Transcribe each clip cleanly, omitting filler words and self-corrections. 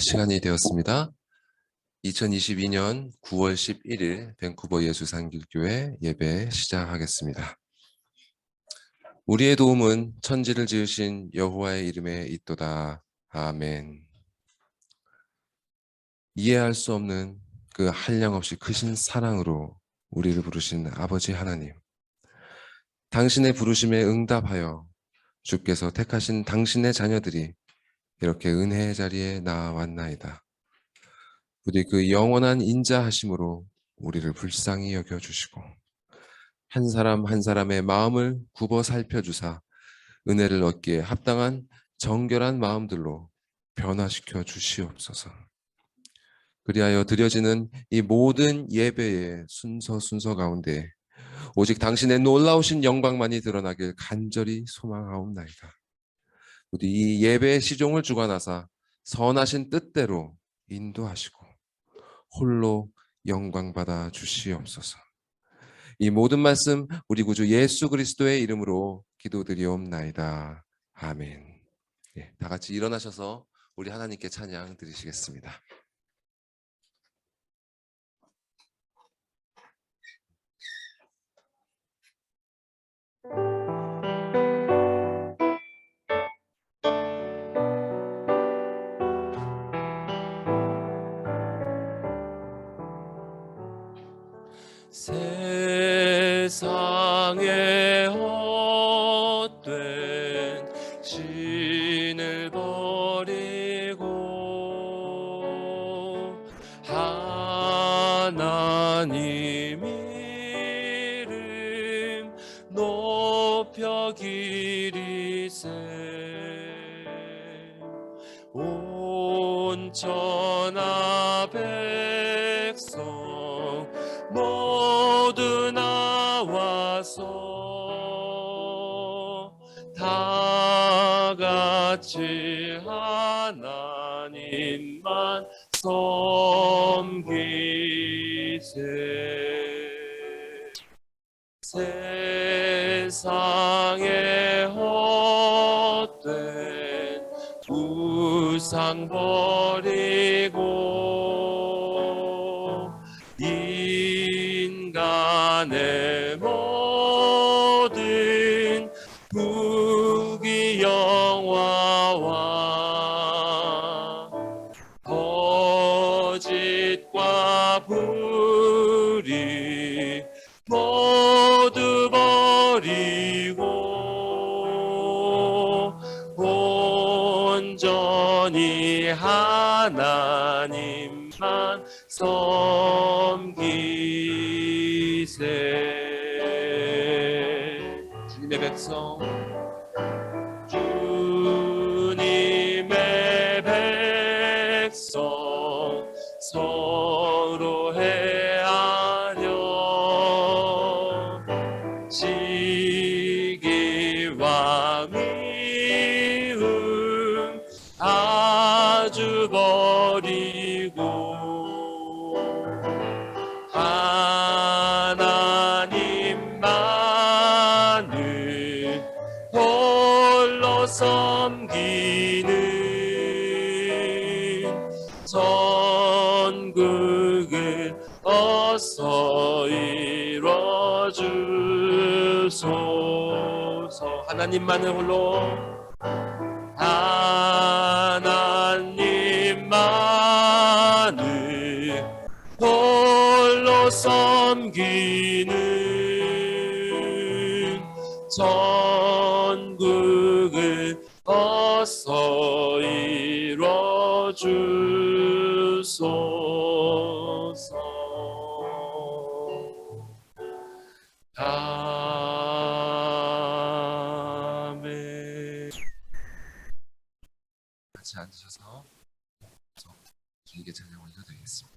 시간이 되었습니다. 2022년 9월 11일 밴쿠버 예수산길교회 예배 시작하겠습니다. 우리의 도움은 천지를 지으신 여호와의 이름에 있도다. 아멘. 이해할 수 없는 그 한량없이 크신 사랑으로 우리를 부르신 아버지 하나님, 당신의 부르심에 응답하여 주께서 택하신 당신의 자녀들이 이렇게 은혜의 자리에 나아왔나이다. 부디 그 영원한 인자하심으로 우리를 불쌍히 여겨주시고 한 사람 한 사람의 마음을 굽어 살펴주사 은혜를 얻기에 합당한 정결한 마음들로 변화시켜 주시옵소서. 그리하여 드려지는 이 모든 예배의 순서 가운데 오직 당신의 놀라우신 영광만이 드러나길 간절히 소망하옵나이다. 부디 이 예배의 시종을 주관하사 선하신 뜻대로 인도하시고 홀로 영광받아 주시옵소서. 이 모든 말씀 우리 구주 예수 그리스도의 이름으로 기도드리옵나이다. 아멘. 다 같이 일어나셔서 우리 하나님께 찬양 드리시겠습니다. 세상에 헛된 신을 버리고 하나님 이름 높여 기리세 온 천하 백성 모두 나와서 다 같이 하나님만 섬기세 세상에 헛된 우상 버리고 인간의 모든 부귀영화와 거짓과 불의 모두 버리고 온전히 하나님만 섬기세 주님의 백성 주님의 백성 서로 헤아려 시기와 미움 아주 버리고 하나님만을 홀로 섬기는 천국을 어서 이뤄주소서. 하나님만을 홀로 하나님만을 홀로 섬기는 천국을 어서 이뤄주소서. 아멘. 같이 앉으셔서 주님께 찬양 올려드리겠습니다.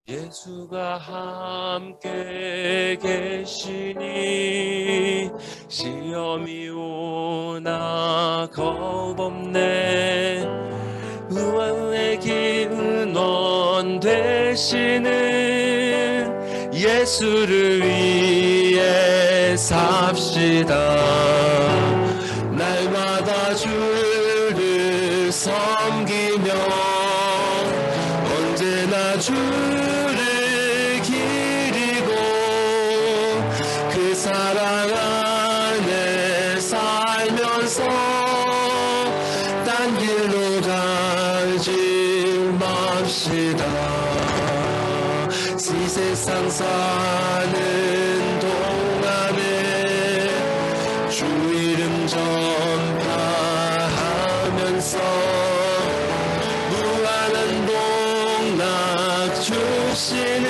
예수가 함께 계시니 시험이 오나 겁없네 의와의 되시는 예수를 위해 삽시다. 날마다 주를 섬기며 언제나 주를 기리고 그 사랑 안에 살면서 딴 길로 가지 맙시다. 이 세상 사는 동안에 주 이름 전파하면서 무한한 복락 주시는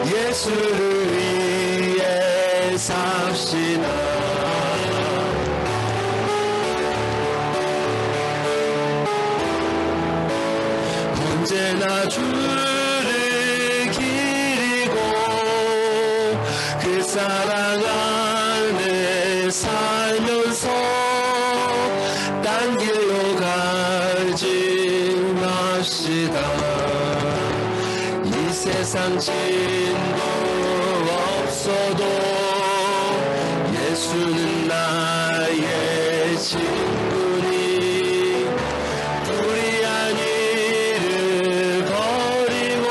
예수를 위해 삽시다. 언제나 주를 기리고 그 사랑 안에 살면서 딴 길로 가지 맙시다. 이 세상 진도 없어도 예수는 나의 친구니 불의한 일을 버리고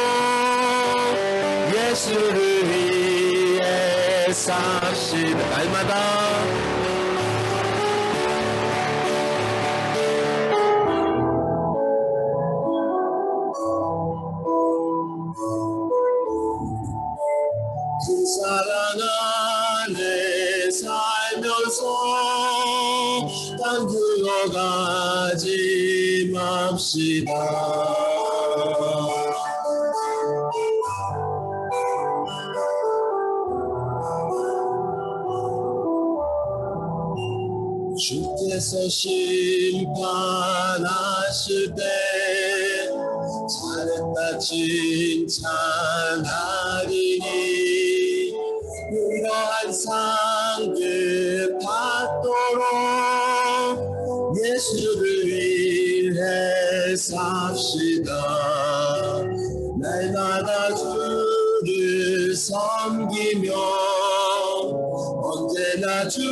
예수를 위해 삽시다. 날마다 그 사랑 안에 살면서 딴 길로 가지 맙시다. 주께서 심판하실 때 잘했다 칭찬하리니 이러한 상급 받도록 예수를 위해 삽시다. 날마다 주를 섬기며 언제나 주를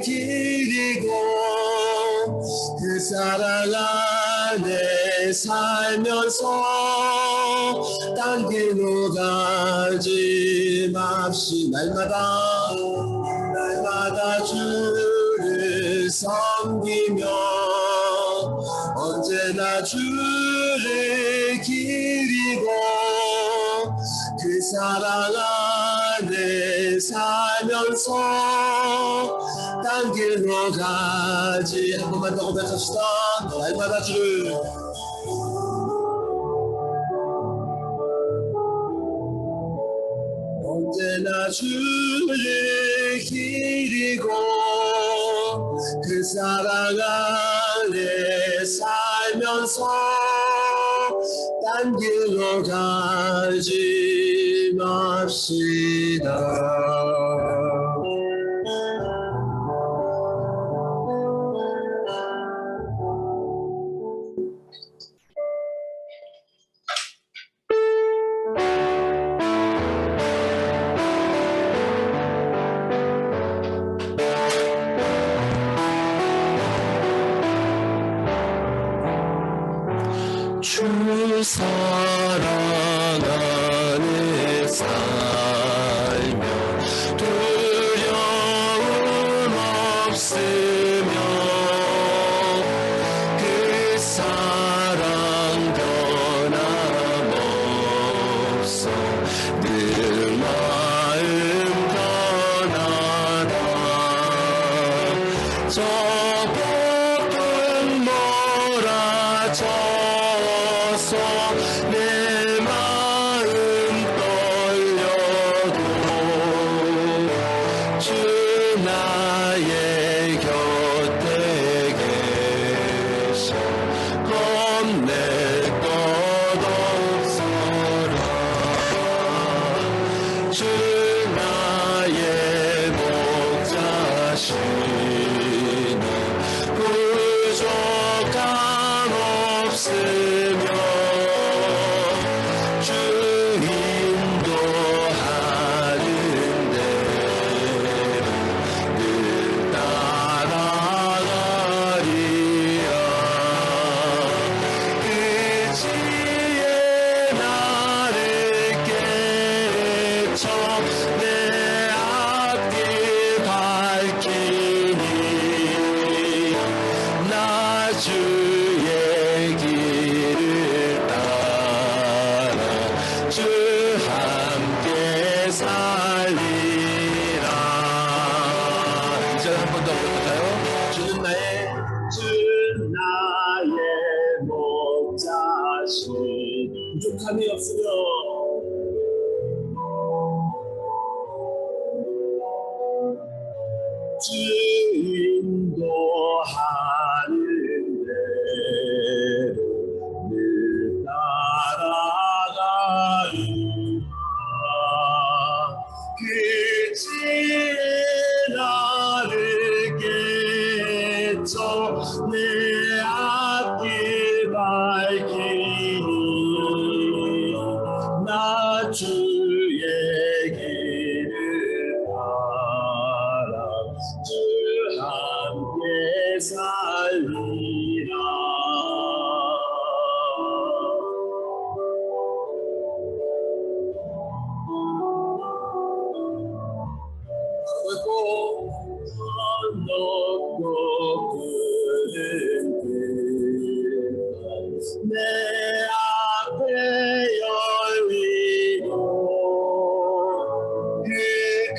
기리고 그 사랑 안에 살면서 딴 길로 가지 맙시다. 날마다 주를 섬기며 언제나 주를 기리고 그 사랑 안에 살면서 딴 길로 가지. 한 번만 더 고백합시다. 날마다 주를 언제나 주를 기리고 그 사랑 안에 살면서 딴 길로 가지 맙시다. 주 사랑 안에 살며 두려움 없으며 그 사랑 변함없어 늘 마음 편하다. 저 폭풍 몰아쳐서 내 마음 떨려도 주 나의 곁에 계셔 겁낼 것 없어라. 주 나의 목자시니 부족함 없으며 할까요? 한 번 더 볼까요? 주는 나의 목자신. 부족함이 없으며 주 인도하는 대로 늘 따라가리라. 그 지혜 나를 깨쳐 내 앞길 밝히니 나 주의 길을 따라 주 함께 살리라. 높고 푸른 내 앞에 열리고 그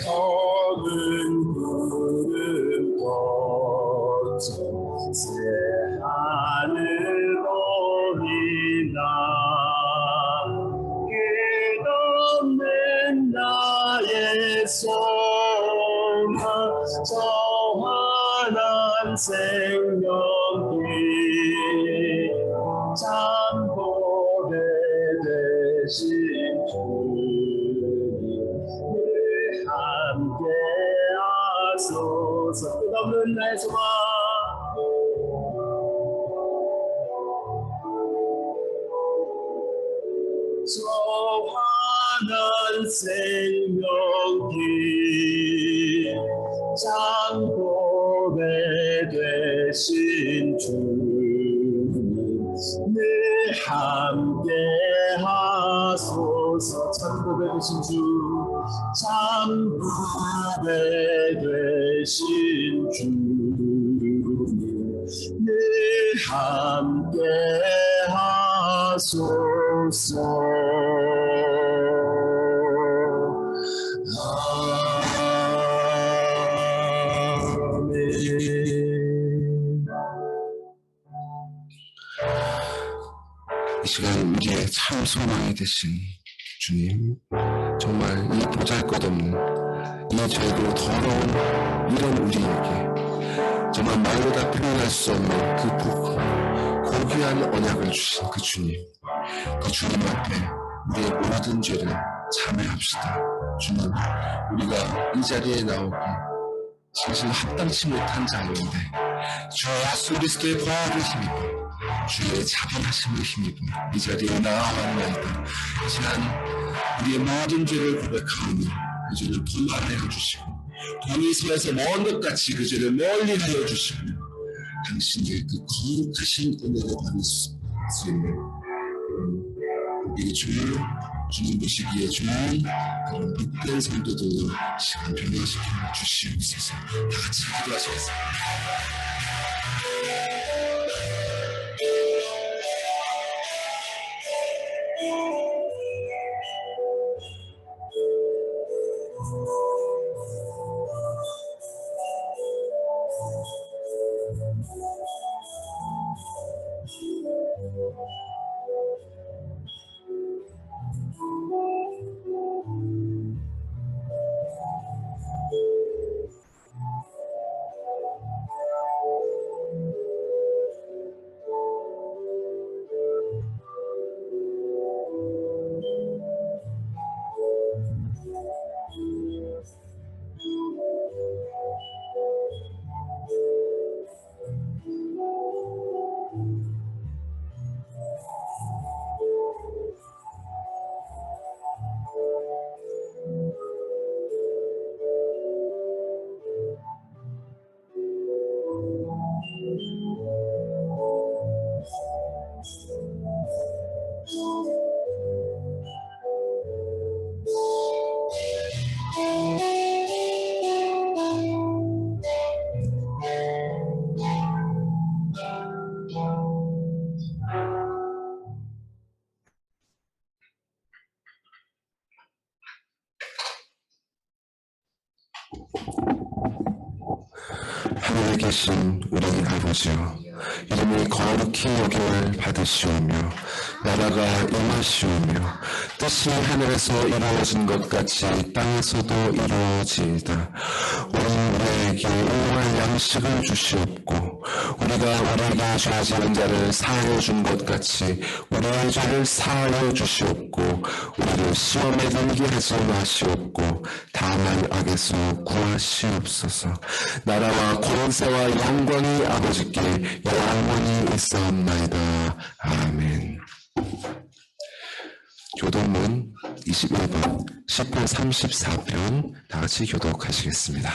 검은 구름 거쳐 새 하늘 보이나 끝없는 나의 소망 저 환한 생명길 참 보배 되신 주님 늘 함께 하소서. 끝없는 나의 소망 저 환한 생명길 참고배 되신 주님 늘 함께 하소서. 참고배 되신 주 참고배 되신 주님 늘 함께 하소서. 이 시간 우리의 참 소망이 되신 주님, 정말 이 보잘것없는 이 죄로 더러운 이런 우리에게 정말 말로 다 표현할 수 없는 그 고귀한 언약을 주신 그 주님, 그 주님 앞에 우리의 모든 죄를 참회합시다. 주님, 우리가 이 자리에 나오기 사실 합당치 못한 자였는데 주 예수 그리스도의 보혈을 힘입어 주의 자비하심을 힘입어 이 자리에 나아왔나이다. 하지만 우리의 모든 죄를 고백하오니 그 죄를 분만하여 주시고 공의 손에서 먼 것 같이 그 죄를 멀리 하여 주시고 당신의 그 거룩하신 은혜를 받을 수 있는 이 주님 보시기에 좋은 그런 복된 성도들 시간 변화시켜 주시옵소서. 다 같이 기도하시겠습니다. 하늘에 계신 우리 아버지여, 이름이 거룩히 여김을 받으시오며 나라가 임하시오며 뜻이 하늘에서 이루어진 것 같이 땅에서도 이루어지이다. 우리에게 오늘 양식을 주시옵고 우리가 우리에게 죄 지은 자를 사하여 준 것 같이 우리의 죄를 사하여 주시옵고 우리를 시험에 들게 하지 마시옵고 다만 악에서 구하시옵소서. 나라와 권세와 영광이 아버지께 영원히 있사옵나이다. 아멘. 교독문 21번 10편 34편 다같이 교독하시겠습니다.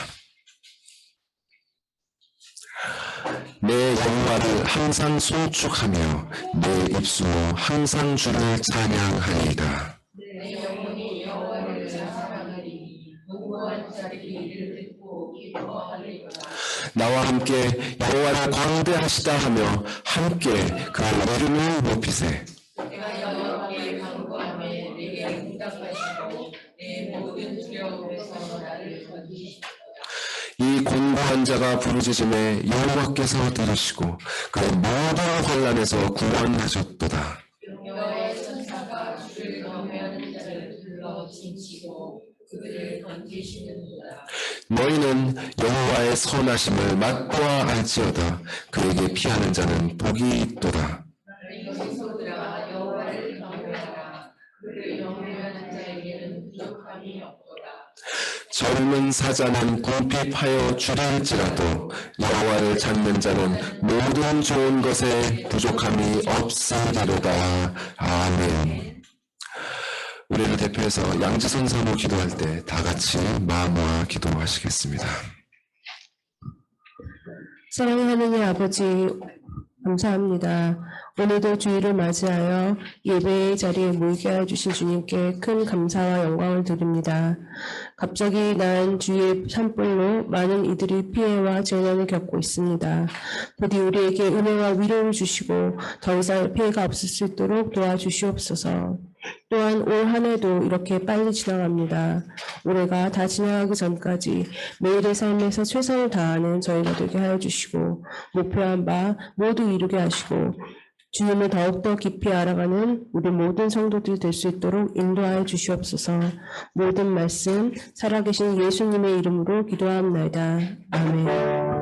내 영화를 항상 송축하며 내 입술로 항상 주를 찬양하리이다. 내 영혼이 여호와를 사랑하리니 무고한 자들이 이를 듣고 기뻐하리로다. 나와 함께 여호와를 광대하시다 하며 함께 그 이름을 높이세. 내가 여호와께 간구하며 내게 응답하시고 내 모든 두려움에서 나를 건지시도다. 이 곤고한 자가 부르짖음에 여호와께서 들으시고 그 모든 환난에서 구원하셨도다. 여호와의 천사가 주를 경외하는 자를 불러 진치고 그들을 건지시는도다. 너희는 여호와의 선하심을 맛보아 알지어다. 그에게 피하는 자는 복이 있도다. 너희 소들아 여호와를 경외하라. 그를 경외하는 자에게는 부족함이 없도다. 젊은 사자는 궁핍하여 주릴지라도 여호와를 찾는 자는 모든 좋은 것에 부족함이 없으리로다. 아멘. 우리를 대표해서 양지선 사모 기도할 때 다 같이 마음 모아 기도하시겠습니다. 사랑하는 하느님 아버지, 감사합니다. 오늘도 주일을 맞이하여 예배의 자리에 모이게 해주신 주님께 큰 감사와 영광을 드립니다. 갑자기 난 주의 산불로 많은 이들이 피해와 재난을 겪고 있습니다. 부디 우리에게 은혜와 위로를 주시고 더 이상 피해가 없을 수 있도록 도와주시옵소서. 또한 올 한 해도 이렇게 빨리 지나갑니다. 올해가 다 지나가기 전까지 매일의 삶에서 최선을 다하는 저희가 되게 하여 주시고 목표한 바 모두 이루게 하시고 주님을 더욱더 깊이 알아가는 우리 모든 성도들이 될 수 있도록 인도하여 주시옵소서. 모든 말씀 살아계신 예수님의 이름으로 기도합나이다. 아멘.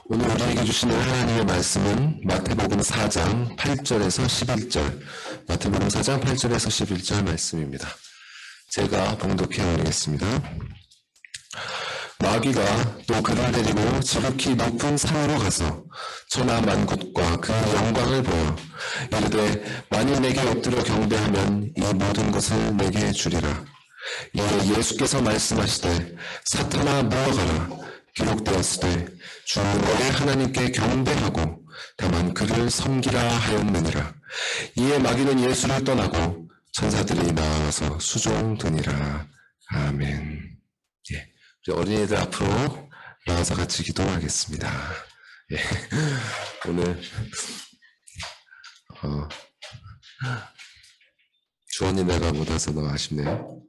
오늘 우리에게 주시는 하나님의 말씀은 마태복음 4장 8절에서 11절, 마태복음 4장 8절에서 11절 말씀입니다. 제가 봉독해 드리겠습니다. 마귀가 또 그를 데리고 지극히 높은 산으로 가서 천하 만국과 그 영광을 보여 이르되 만일 내게 엎드려 경배하면 이 모든 것을 내게 주리라. 이에 예수께서 말씀하시되 사탄아 물러가라. 기록되었으되 주는 너의 하나님께 경배하고 다만 그를 섬기라 하였느니라. 이에 마귀는 예수를 떠나고 천사들이 나와서 수종드니라. 아멘. 예, 우리 어린이들 앞으로 나와서 같이 기도하겠습니다. 예, 오늘 주원이 내가 못 와서 너무 아쉽네요.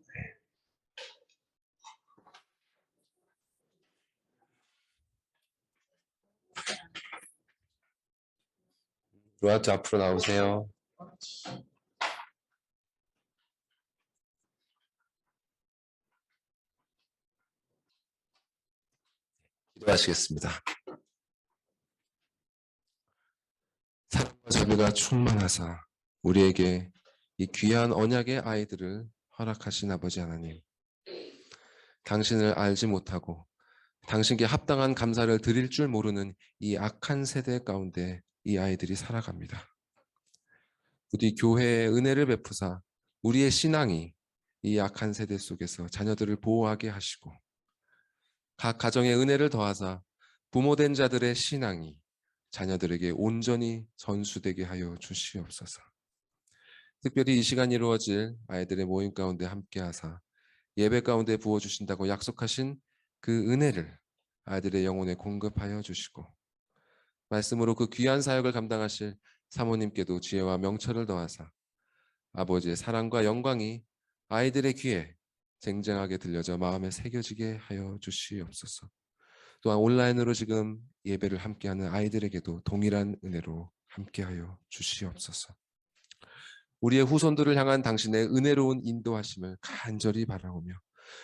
로아트 앞으로 나오세요. 기도하시겠습니다. 사랑과 자비가 충만하사 우리에게 이 귀한 언약의 아이들을 허락하신 아버지 하나님, 당신을 알지 못하고 당신께 합당한 감사를 드릴 줄 모르는 이 악한 세대 가운데 이 아이들이 살아갑니다. 부디 교회의 은혜를 베푸사 우리의 신앙이 이 악한 세대 속에서 자녀들을 보호하게 하시고 각 가정의 은혜를 더하사 부모된 자들의 신앙이 자녀들에게 온전히 전수되게 하여 주시옵소서. 특별히 이 시간 이루어질 아이들의 모임 가운데 함께하사 예배 가운데 부어주신다고 약속하신 그 은혜를 아이들의 영혼에 공급하여 주시고, 말씀으로 그 귀한 사역을 감당하실 사모님께도 지혜와 명철을 더하사 아버지의 사랑과 영광이 아이들의 귀에 쟁쟁하게 들려져 마음에 새겨지게 하여 주시옵소서. 또한 온라인으로 지금 예배를 함께하는 아이들에게도 동일한 은혜로 함께하여 주시옵소서. 우리의 후손들을 향한 당신의 은혜로운 인도하심을 간절히 바라오며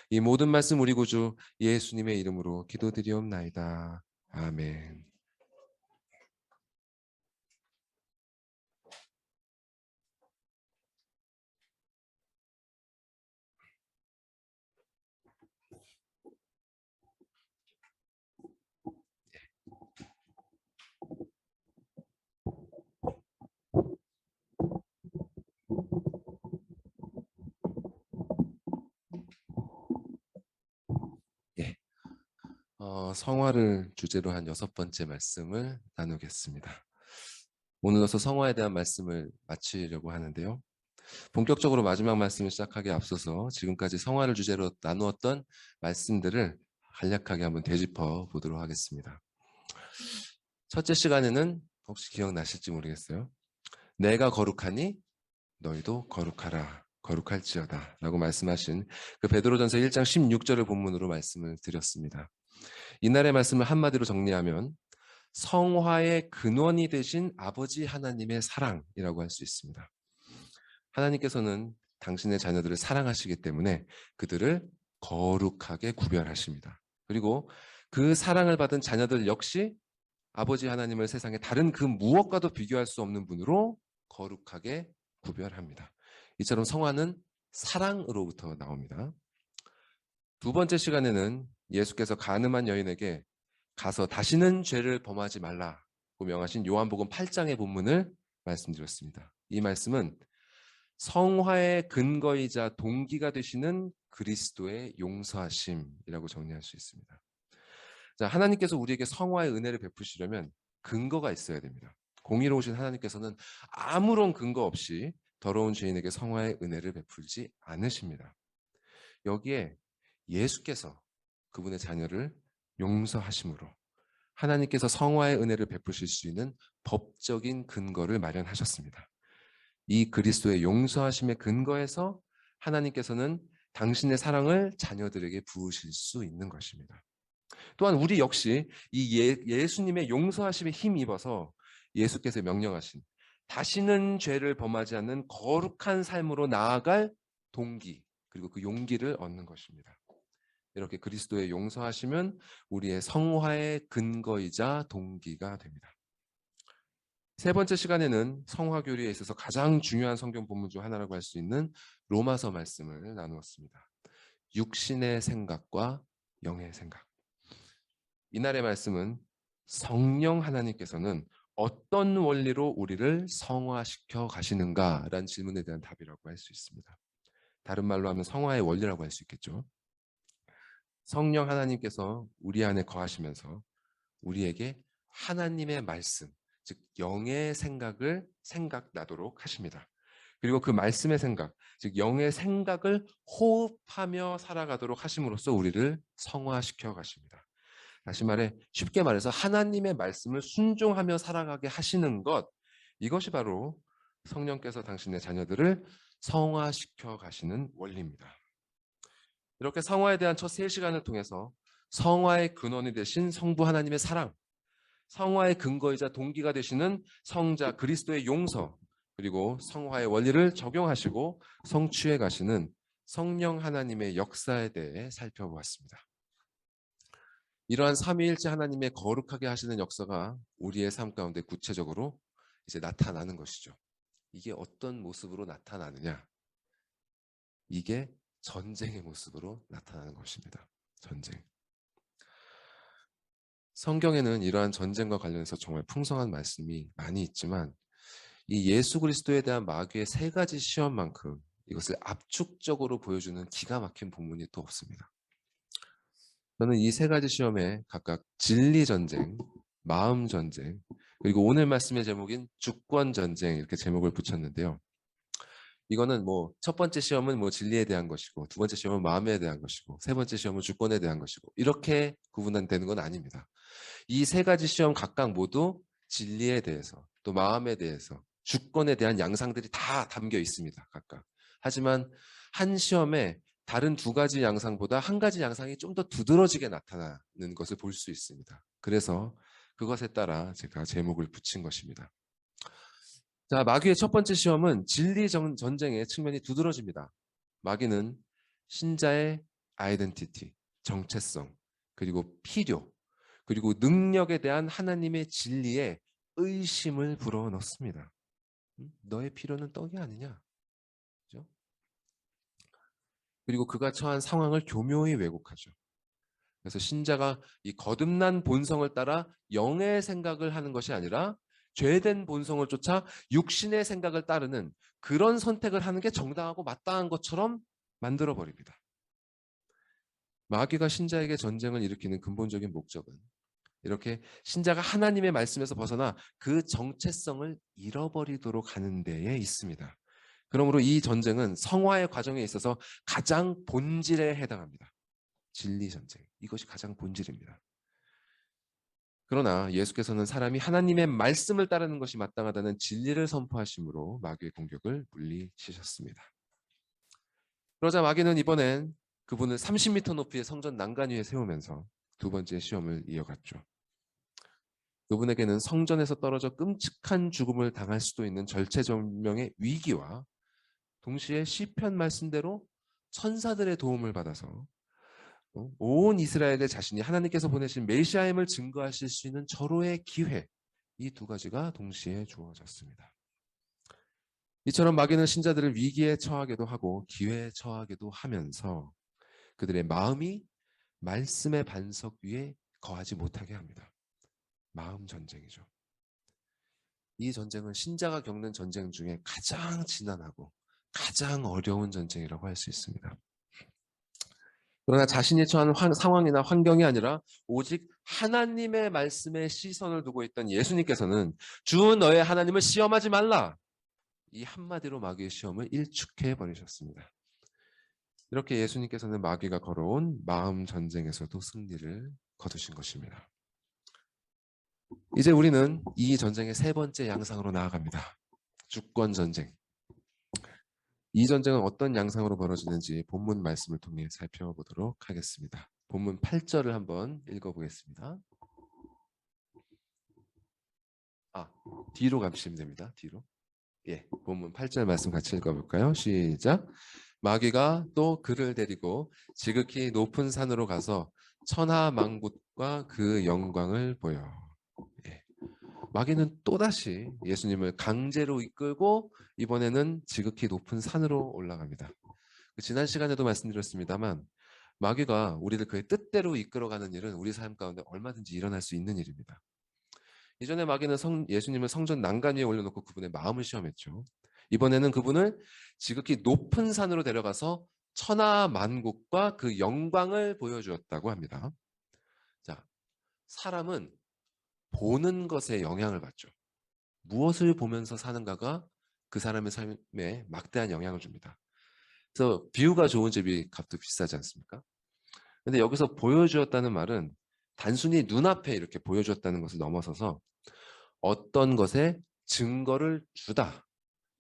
이 모든 말씀 우리 구주 예수님의 이름으로 기도드리옵나이다. 아멘. 예. 성화를 주제로 한 6번째 말씀을 나누겠습니다. 오늘로서 성화에 대한 말씀을 마치려고 하는데요. 본격적으로 마지막 말씀을 시작하기에 앞서서 지금까지 성화를 주제로 나누었던 말씀들을 간략하게 한번 되짚어 보도록 하겠습니다. 첫째 시간에는 혹시 기억나실지 모르겠어요. 내가 거룩하니 너희도 거룩하라. 거룩할지어다 라고 말씀하신 그 베드로전서 1장 16절을 본문으로 말씀을 드렸습니다. 이날의 말씀을 한마디로 정리하면 성화의 근원이 되신 아버지 하나님의 사랑이라고 할 수 있습니다. 하나님께서는 당신의 자녀들을 사랑하시기 때문에 그들을 거룩하게 구별하십니다. 그리고 그 사랑을 받은 자녀들 역시 아버지 하나님을 세상의 다른 그 무엇과도 비교할 수 없는 분으로 거룩하게 구별합니다. 이처럼 성화는 사랑으로부터 나옵니다. 두 번째 시간에는 예수께서 가늠한 여인에게 가서 다시는 죄를 범하지 말라고 명하신 요한복음 8장의 본문을 말씀드렸습니다. 이 말씀은 성화의 근거이자 동기가 되시는 그리스도의 용서하심이라고 정리할 수 있습니다. 자, 하나님께서 우리에게 성화의 은혜를 베푸시려면 근거가 있어야 됩니다. 공의로우신 하나님께서는 아무런 근거 없이 더러운 죄인에게 성화의 은혜를 베풀지 않으십니다. 여기에 예수께서 그분의 자녀를 용서하심으로 하나님께서 성화의 은혜를 베푸실 수 있는 법적인 근거를 마련하셨습니다. 이 그리스도의 용서하심의 근거에서 하나님께서는 당신의 사랑을 자녀들에게 부으실 수 있는 것입니다. 또한 우리 역시 이 예수님의 용서하심에 힘입어서 예수께서 명령하신 다시는 죄를 범하지 않는 거룩한 삶으로 나아갈 동기, 그리고 그 용기를 얻는 것입니다. 이렇게 그리스도의 용서하심은 우리의 성화의 근거이자 동기가 됩니다. 세 번째 시간에는 성화 교리에 있어서 가장 중요한 성경 본문 중 하나라고 할 수 있는 로마서 말씀을 나누었습니다. 육신의 생각과 영의 생각. 이날의 말씀은 성령 하나님께서는 어떤 원리로 우리를 성화시켜 가시는가라는 질문에 대한 답이라고 할 수 있습니다. 다른 말로 하면 성화의 원리라고 할 수 있겠죠. 성령 하나님께서 우리 안에 거하시면서 우리에게 하나님의 말씀, 즉 영의 생각을 생각나도록 하십니다. 그리고 그 말씀의 생각, 즉 영의 생각을 호흡하며 살아가도록 하심으로써 우리를 성화시켜 가십니다. 다시 말해 쉽게 말해서 하나님의 말씀을 순종하며 살아가게 하시는 것, 이것이 바로 성령께서 당신의 자녀들을 성화시켜 가시는 원리입니다. 이렇게 성화에 대한 첫 3시간을 통해서 성화의 근원이 되신 성부 하나님의 사랑, 성화의 근거이자 동기가 되시는 성자 그리스도의 용서, 그리고 성화의 원리를 적용하시고 성취해 가시는 성령 하나님의 역사에 대해 살펴보았습니다. 이러한 삼위일체 하나님의 거룩하게 하시는 역사가 우리의 삶 가운데 구체적으로 이제 나타나는 것이죠. 이게 어떤 모습으로 나타나느냐? 이게 전쟁의 모습으로 나타나는 것입니다. 전쟁. 성경에는 이러한 전쟁과 관련해서 정말 풍성한 말씀이 많이 있지만 이 예수 그리스도에 대한 마귀의 3가지 시험만큼 이것을 압축적으로 보여주는 기가 막힌 본문이 또 없습니다. 저는 이 세 가지 시험에 각각 진리 전쟁, 마음 전쟁, 그리고 오늘 말씀의 제목인 주권 전쟁 이렇게 제목을 붙였는데요. 이거는 뭐 첫 번째 시험은 뭐 진리에 대한 것이고, 두 번째 시험은 마음에 대한 것이고, 세 번째 시험은 주권에 대한 것이고, 이렇게 구분되는 건 아닙니다. 이 세 가지 시험 각각 모두 진리에 대해서, 또 마음에 대해서, 주권에 대한 양상들이 다 담겨 있습니다. 각각. 하지만 한 시험에 다른 두 가지 양상보다 한 가지 양상이 좀 더 두드러지게 나타나는 것을 볼 수 있습니다. 그래서 그것에 따라 제가 제목을 붙인 것입니다. 자, 마귀의 첫 번째 시험은 진리 전쟁의 측면이 두드러집니다. 마귀는 신자의 아이덴티티, 정체성, 그리고 필요, 그리고 능력에 대한 하나님의 진리에 의심을 불어넣습니다. 너의 필요는 떡이 아니냐? 그죠? 그리고 그가 처한 상황을 교묘히 왜곡하죠. 그래서 신자가 이 거듭난 본성을 따라 영의 생각을 하는 것이 아니라 죄된 본성을 쫓아 육신의 생각을 따르는 그런 선택을 하는 게 정당하고 마땅한 것처럼 만들어버립니다. 마귀가 신자에게 전쟁을 일으키는 근본적인 목적은 이렇게 신자가 하나님의 말씀에서 벗어나 그 정체성을 잃어버리도록 하는 데에 있습니다. 그러므로 이 전쟁은 성화의 과정에 있어서 가장 본질에 해당합니다. 진리 전쟁. 이것이 가장 본질입니다. 그러나 예수께서는 사람이 하나님의 말씀을 따르는 것이 마땅하다는 진리를 선포하심으로 마귀의 공격을 물리치셨습니다. 그러자 마귀는 이번엔 그분을 30m 높이의 성전 난간 위에 세우면서 두 번째 시험을 이어갔죠. 그분에게는 성전에서 떨어져 끔찍한 죽음을 당할 수도 있는 절체절명의 위기와 동시에 시편 말씀대로 천사들의 도움을 받아서 온 이스라엘의 자신이 하나님께서 보내신 메시아임을 증거하실 수 있는 절호의 기회, 이 두 가지가 동시에 주어졌습니다. 이처럼 마귀는 신자들을 위기에 처하게도 하고 기회에 처하게도 하면서 그들의 마음이 말씀의 반석 위에 거하지 못하게 합니다. 마음 전쟁이죠. 이 전쟁은 신자가 겪는 전쟁 중에 가장 지난하고 가장 어려운 전쟁이라고 할 수 있습니다. 그러나 자신이 처한 상황이나 환경이 아니라 오직 하나님의 말씀에 시선을 두고 있던 예수님께서는 주 너의 하나님을 시험하지 말라. 이 한마디로 마귀의 시험을 일축해 버리셨습니다. 이렇게 예수님께서는 마귀가 걸어온 마음 전쟁에서도 승리를 거두신 것입니다. 이제 우리는 이 전쟁의 세 번째 양상으로 나아갑니다. 주권 전쟁. 이 전쟁은 어떤 양상으로 벌어지는지 본문 말씀을 통해 살펴보도록 하겠습니다. 본문 8절을 한번 읽어보겠습니다. 뒤로 가시면 됩니다. 뒤로. 본문 8절 말씀 같이 읽어볼까요? 시작. 마귀가 또 그를 데리고 지극히 높은 산으로 가서 천하만국과 그 영광을 보여. 마귀는 또다시 예수님을 강제로 이끌고 이번에는 지극히 높은 산으로 올라갑니다. 지난 시간에도 말씀드렸습니다만 마귀가 우리를 그의 뜻대로 이끌어가는 일은 우리 삶 가운데 얼마든지 일어날 수 있는 일입니다. 이전에 마귀는 예수님을 성전 난간 위에 올려놓고 그분의 마음을 시험했죠. 이번에는 그분을 지극히 높은 산으로 데려가서 천하만국과 그 영광을 보여주었다고 합니다. 자, 사람은 보는 것에 영향을 받죠. 무엇을 보면서 사는가가 그 사람의 삶에 막대한 영향을 줍니다. 그래서 비유가 좋은 집이 값도 비싸지 않습니까? 근데 여기서 보여주었다는 말은 단순히 눈앞에 이렇게 보여주었다는 것을 넘어서서 어떤 것에 증거를 주다,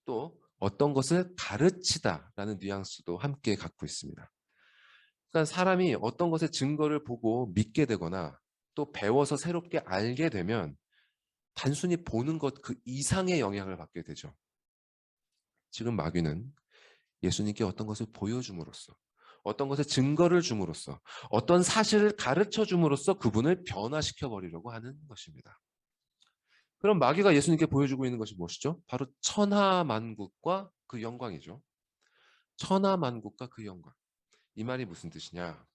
또 어떤 것을 가르치다라는 뉘앙스도 함께 갖고 있습니다. 그러니까 사람이 어떤 것에 증거를 보고 믿게 되거나 또 배워서 새롭게 알게 되면 단순히 보는 것 그 이상의 영향을 받게 되죠. 지금 마귀는 예수님께 어떤 것을 보여줌으로써, 어떤 것에 증거를 줌으로써, 어떤 사실을 가르쳐 줌으로써 그분을 변화시켜 버리려고 하는 것입니다. 그럼 마귀가 예수님께 보여주고 있는 것이 무엇이죠? 바로 천하만국과 그 영광이죠. 천하만국과 그 영광. 이 말이 무슨 뜻이냐?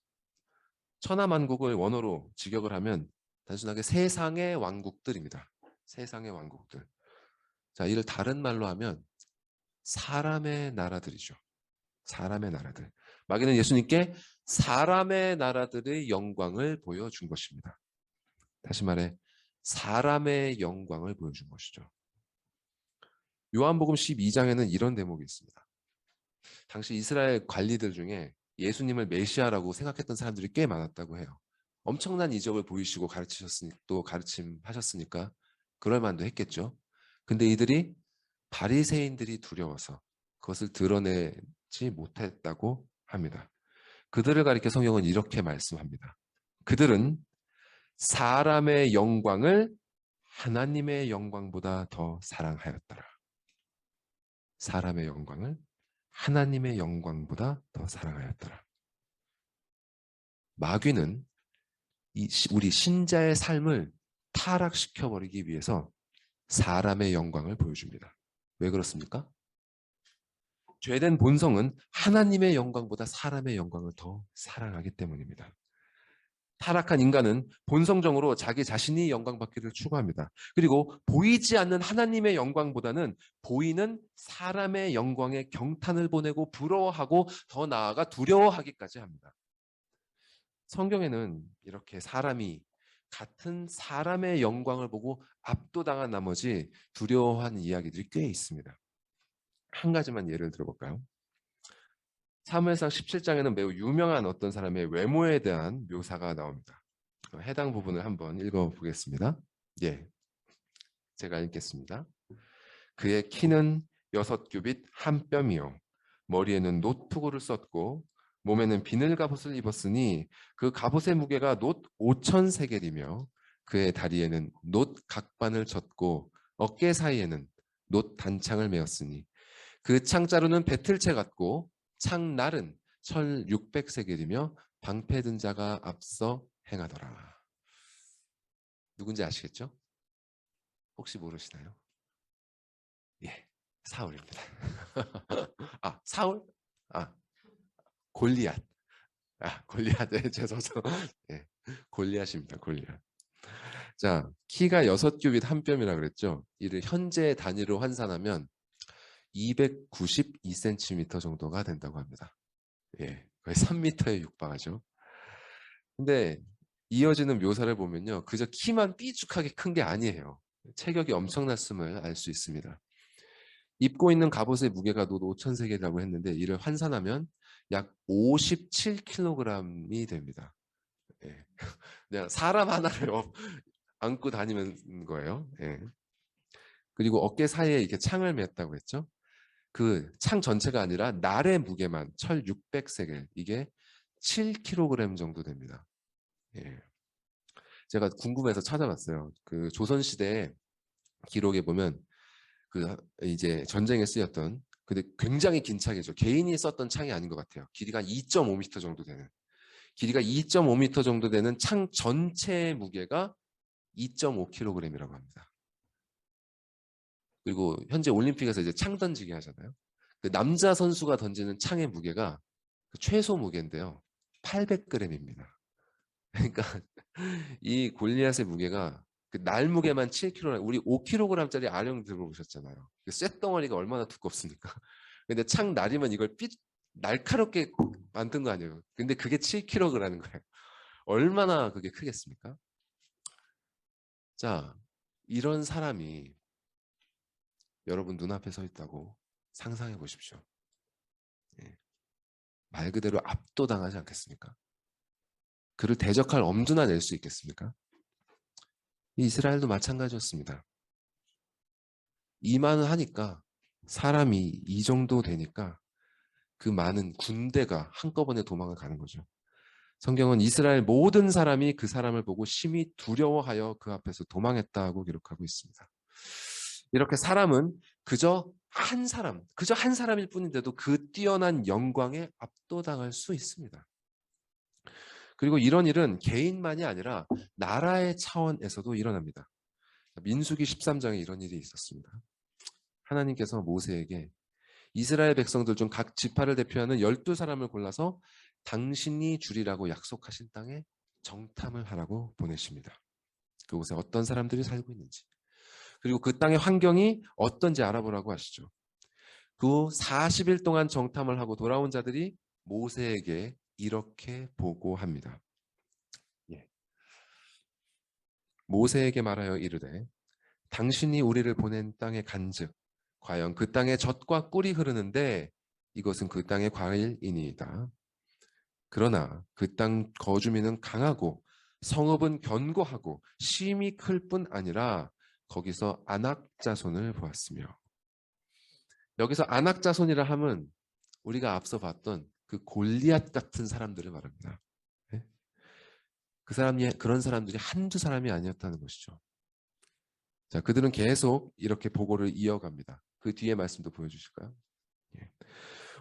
천하만국을 원어로 직역을 하면 단순하게 세상의 왕국들입니다. 세상의 왕국들. 자, 이를 다른 말로 하면 사람의 나라들이죠. 사람의 나라들. 마귀는 예수님께 사람의 나라들의 영광을 보여준 것입니다. 다시 말해 사람의 영광을 보여준 것이죠. 요한복음 12장에는 이런 대목이 있습니다. 당시 이스라엘 관리들 중에 예수님을 메시아라고 생각했던 사람들이 꽤 많았다고 해요. 엄청난 이적을 보이시고 또 가르침하셨으니까 그럴 만도 했겠죠. 근데 이들이 바리새인들이 두려워서 그것을 드러내지 못했다고 합니다. 그들을 가리켜 성경은 이렇게 말씀합니다. 그들은 사람의 영광을 하나님의 영광보다 더 사랑하였더라. 사람의 영광을 하나님의 영광보다 더 사랑하였더라. 마귀는 우리 신자의 삶을 타락시켜버리기 위해서 사람의 영광을 보여줍니다. 왜 그렇습니까? 죄된 본성은 하나님의 영광보다 사람의 영광을 더 사랑하기 때문입니다. 타락한 인간은 본성적으로 자기 자신이 영광받기를 추구합니다. 그리고 보이지 않는 하나님의 영광보다는 보이는 사람의 영광에 경탄을 보내고 부러워하고 더 나아가 두려워하기까지 합니다. 성경에는 이렇게 사람이 같은 사람의 영광을 보고 압도당한 나머지 두려워하는 이야기들이 꽤 있습니다. 한 가지만 예를 들어볼까요? 사무엘상 17장에는 매우 유명한 어떤 사람의 외모에 대한 묘사가 나옵니다. 해당 부분을 한번 읽어보겠습니다. 예, 제가 읽겠습니다. 그의 키는 6규빗 한 뼘이요 머리에는 노투구를 썼고 몸에는 비늘 갑옷을 입었으니 그 갑옷의 무게가 놋 5,000세겔이며 그의 다리에는 놋 각반을 쳤고 어깨 사이에는 놋 단창을 메었으니 그 창자루는 배틀채 같고 창날은 철 600세겔이며 방패 든 자가 앞서 행하더라. 누군지 아시겠죠? 혹시 모르시나요? 예, 사울입니다. 아, 사울? 아, 골리앗. 아, 골리앗. 네, 죄송해서. 예, 골리앗입니다. 골리앗. 자, 키가 6규빗 한 뼘이라 그랬죠? 이를 현재 단위로 환산하면 292cm 정도가 된다고 합니다. 예, 거의 3m에 육박하죠. 근데 이어지는 묘사를 보면요, 그저 키만 삐죽하게 큰 게 아니에요. 체격이 엄청났음을 알 수 있습니다. 입고 있는 갑옷의 무게가 놋 5,000세겔이라고 했는데 이를 환산하면 약 57kg이 됩니다. 예. 그냥 사람 하나를 안고 다니는 거예요. 예. 그리고 어깨 사이에 이렇게 창을 맸다고 했죠. 그 창 전체가 아니라 날의 무게만 철 600세겔, 이게 7kg 정도 됩니다. 예. 제가 궁금해서 찾아봤어요. 그 조선시대 기록에 보면 그 이제 전쟁에 쓰였던, 근데 굉장히 긴 창이죠. 개인이 썼던 창이 아닌 것 같아요. 길이가 2.5m 정도 되는, 길이가 2.5m 정도 되는 창 전체의 무게가 2.5kg이라고 합니다. 그리고 현재 올림픽에서 이제 창 던지기 하잖아요. 그 남자 선수가 던지는 창의 무게가 그 최소 무게인데요, 800g입니다. 그러니까 이 골리앗의 무게가 그 날 무게만 7kg, 우리 5kg짜리 아령 들어보셨잖아요. 그 쇳덩어리가 얼마나 두껍습니까? 근데 창 날이면 이걸 날카롭게 만든 거 아니에요. 근데 그게 7kg라는 거예요. 얼마나 그게 크겠습니까? 자, 이런 사람이 여러분 눈앞에 서 있다고 상상해 보십시오. 예. 말 그대로 압도당하지 않겠습니까? 그를 대적할 엄두나 낼 수 있겠습니까? 이스라엘도 마찬가지였습니다. 이만은 하니까, 사람이 이 정도 되니까 그 많은 군대가 한꺼번에 도망을 가는 거죠. 성경은 이스라엘 모든 사람이 그 사람을 보고 심히 두려워하여 그 앞에서 도망했다고 기록하고 있습니다. 이렇게 사람은 그저 한 사람일 뿐인데도 그 뛰어난 영광에 압도당할 수 있습니다. 그리고 이런 일은 개인만이 아니라 나라의 차원에서도 일어납니다. 민수기 13장에 이런 일이 있었습니다. 하나님께서 모세에게 이스라엘 백성들 중 각 지파를 대표하는 12사람을 골라서 당신이 주리라고 약속하신 땅에 정탐을 하라고 보내십니다. 그곳에 어떤 사람들이 살고 있는지, 그리고 그 땅의 환경이 어떤지 알아보라고 하시죠. 그 40일 동안 정탐을 하고 돌아온 자들이 모세에게 이렇게 보고합니다. 예. 모세에게 말하여 이르되 당신이 우리를 보낸 땅에 간즉 과연 그 땅에 젖과 꿀이 흐르는데 이것은 그 땅의 과일이니이다. 그러나 그 땅 거주민은 강하고 성읍은 견고하고 심히 클 뿐 아니라 거기서 아낙 자손을 보았으며. 여기서 아낙 자손이라 함은 우리가 앞서 봤던 그 골리앗 같은 사람들을 말합니다. 네? 그런 사람들이 한두 사람이 아니었다는 것이죠. 자, 그들은 계속 이렇게 보고를 이어갑니다. 그 뒤에 말씀도 보여주실까요? 예.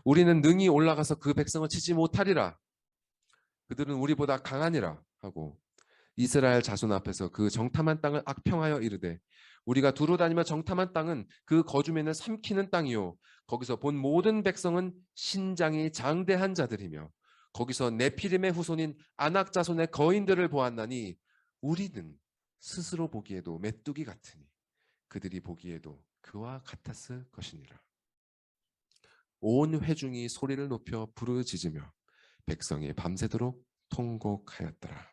우리는 능히 올라가서 그 백성을 치지 못하리라. 그들은 우리보다 강하니라 하고 이스라엘 자손 앞에서 그 정탐한 땅을 악평하여 이르되 우리가 두루 다니며 정탐한 땅은 그 거주민을 삼키는 땅이요 거기서 본 모든 백성은 신장이 장대한 자들이며 거기서 네피림의 후손인 아낙 자손의 거인들을 보았나니 우리는 스스로 보기에도 메뚜기 같으니 그들이 보기에도 그와 같았을 것이니라. 온 회중이 소리를 높여 부르짖으며 백성이 밤새도록 통곡하였더라.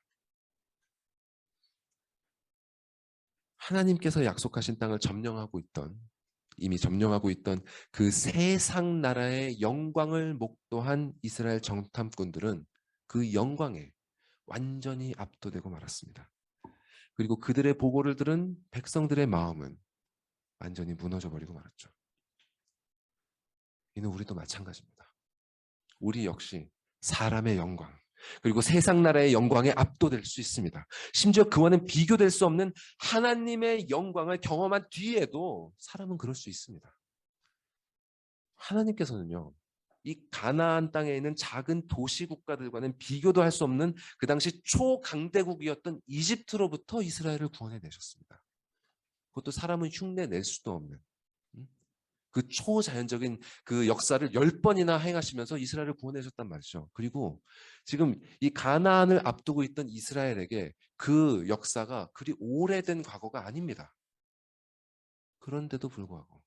하나님께서 약속하신 땅을 이미 점령하고 있던 그 세상 나라의 영광을 목도한 이스라엘 정탐꾼들은 그 영광에 완전히 압도되고 말았습니다. 그리고 그들의 보고를 들은 백성들의 마음은 완전히 무너져 버리고 말았죠. 이는 우리도 마찬가지입니다. 우리 역시 사람의 영광 그리고 세상 나라의 영광에 압도될 수 있습니다. 심지어 그와는 비교될 수 없는 하나님의 영광을 경험한 뒤에도 사람은 그럴 수 있습니다. 하나님께서는요, 이 가나안 땅에 있는 작은 도시 국가들과는 비교도 할 수 없는 그 당시 초강대국이었던 이집트로부터 이스라엘을 구원해 내셨습니다. 그것도 사람은 흉내 낼 수도 없는 그 초자연적인 그 역사를 10번이나 행하시면서 이스라엘을 구원해줬단 말이죠. 그리고 지금 이 가나안을 앞두고 있던 이스라엘에게 그 역사가 그리 오래된 과거가 아닙니다. 그런데도 불구하고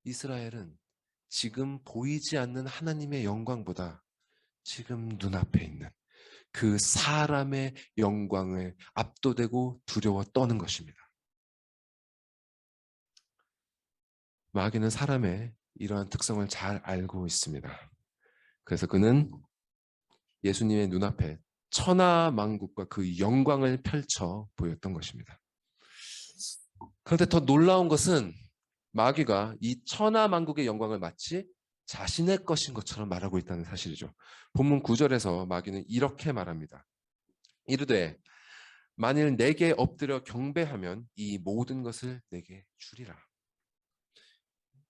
이스라엘은 지금 보이지 않는 하나님의 영광보다 지금 눈앞에 있는 그 사람의 영광에 압도되고 두려워 떠는 것입니다. 마귀는 사람의 이러한 특성을 잘 알고 있습니다. 그래서 그는 예수님의 눈앞에 천하만국과 그 영광을 펼쳐 보였던 것입니다. 그런데 더 놀라운 것은 마귀가 이 천하만국의 영광을 마치 자신의 것인 것처럼 말하고 있다는 사실이죠. 본문 9절에서 마귀는 이렇게 말합니다. 이르되 만일 내게 엎드려 경배하면 이 모든 것을 내게 주리라.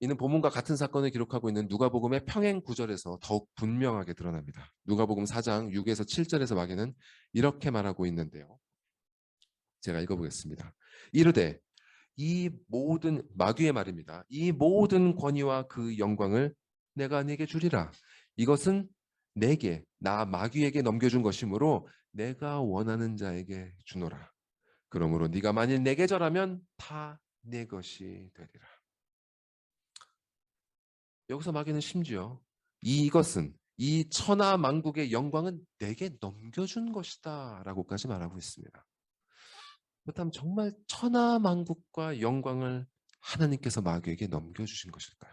이는 본문과 같은 사건을 기록하고 있는 누가복음의 평행 구절에서 더욱 분명하게 드러납니다. 누가복음 4장 6에서 7절에서 마귀는 이렇게 말하고 있는데요. 제가 읽어보겠습니다. 이르되 마귀의 말입니다. 이 모든 권위와 그 영광을 내가 네게 주리라. 이것은 내게 나 마귀에게 넘겨준 것이므로 내가 원하는 자에게 주노라. 그러므로 네가 만일 내게 절하면 다 내 것이 되리라. 여기서 마귀는 심지어 이것은 이 천하만국의 영광은 내게 넘겨준 것이다 라고까지 말하고 있습니다. 그렇다면 정말 천하만국과 영광을 하나님께서 마귀에게 넘겨주신 것일까요?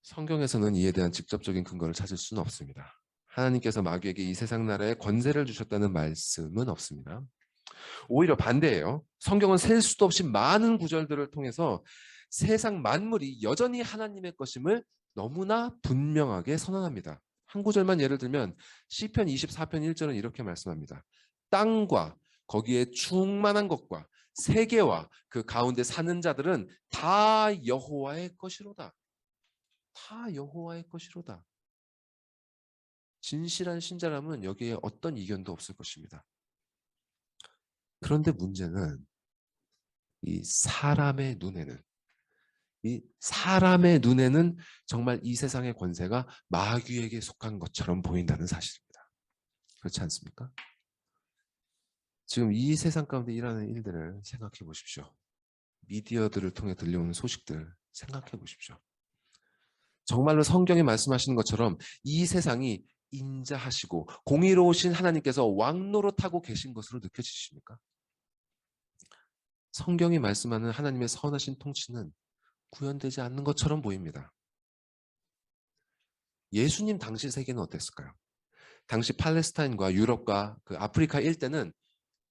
성경에서는 이에 대한 직접적인 근거를 찾을 수는 없습니다. 하나님께서 마귀에게 이 세상 나라에 권세를 주셨다는 말씀은 없습니다. 오히려 반대예요. 성경은 셀 수도 없이 많은 구절들을 통해서 세상 만물이 여전히 하나님의 것임을 너무나 분명하게 선언합니다. 한 구절만 예를 들면 시편 24편 1절은 이렇게 말씀합니다. 땅과 거기에 충만한 것과 세계와 그 가운데 사는 자들은 다 여호와의 것이로다. 다 여호와의 것이로다. 진실한 신자라면 여기에 어떤 이견도 없을 것입니다. 그런데 문제는 이 사람의 눈에는 정말 이 세상의 권세가 마귀에게 속한 것처럼 보인다는 사실입니다. 그렇지 않습니까? 지금 이 세상 가운데 일하는 일들을 생각해 보십시오. 미디어들을 통해 들려오는 소식들 생각해 보십시오. 정말로 성경이 말씀하시는 것처럼 이 세상이 인자하시고 공의로우신 하나님께서 왕노릇하고 계신 것으로 느껴지십니까? 성경이 말씀하는 하나님의 선하신 통치는 구현되지 않는 것처럼 보입니다. 예수님 당시 세계는 어땠을까요? 당시 팔레스타인과 유럽과 그 아프리카 일대는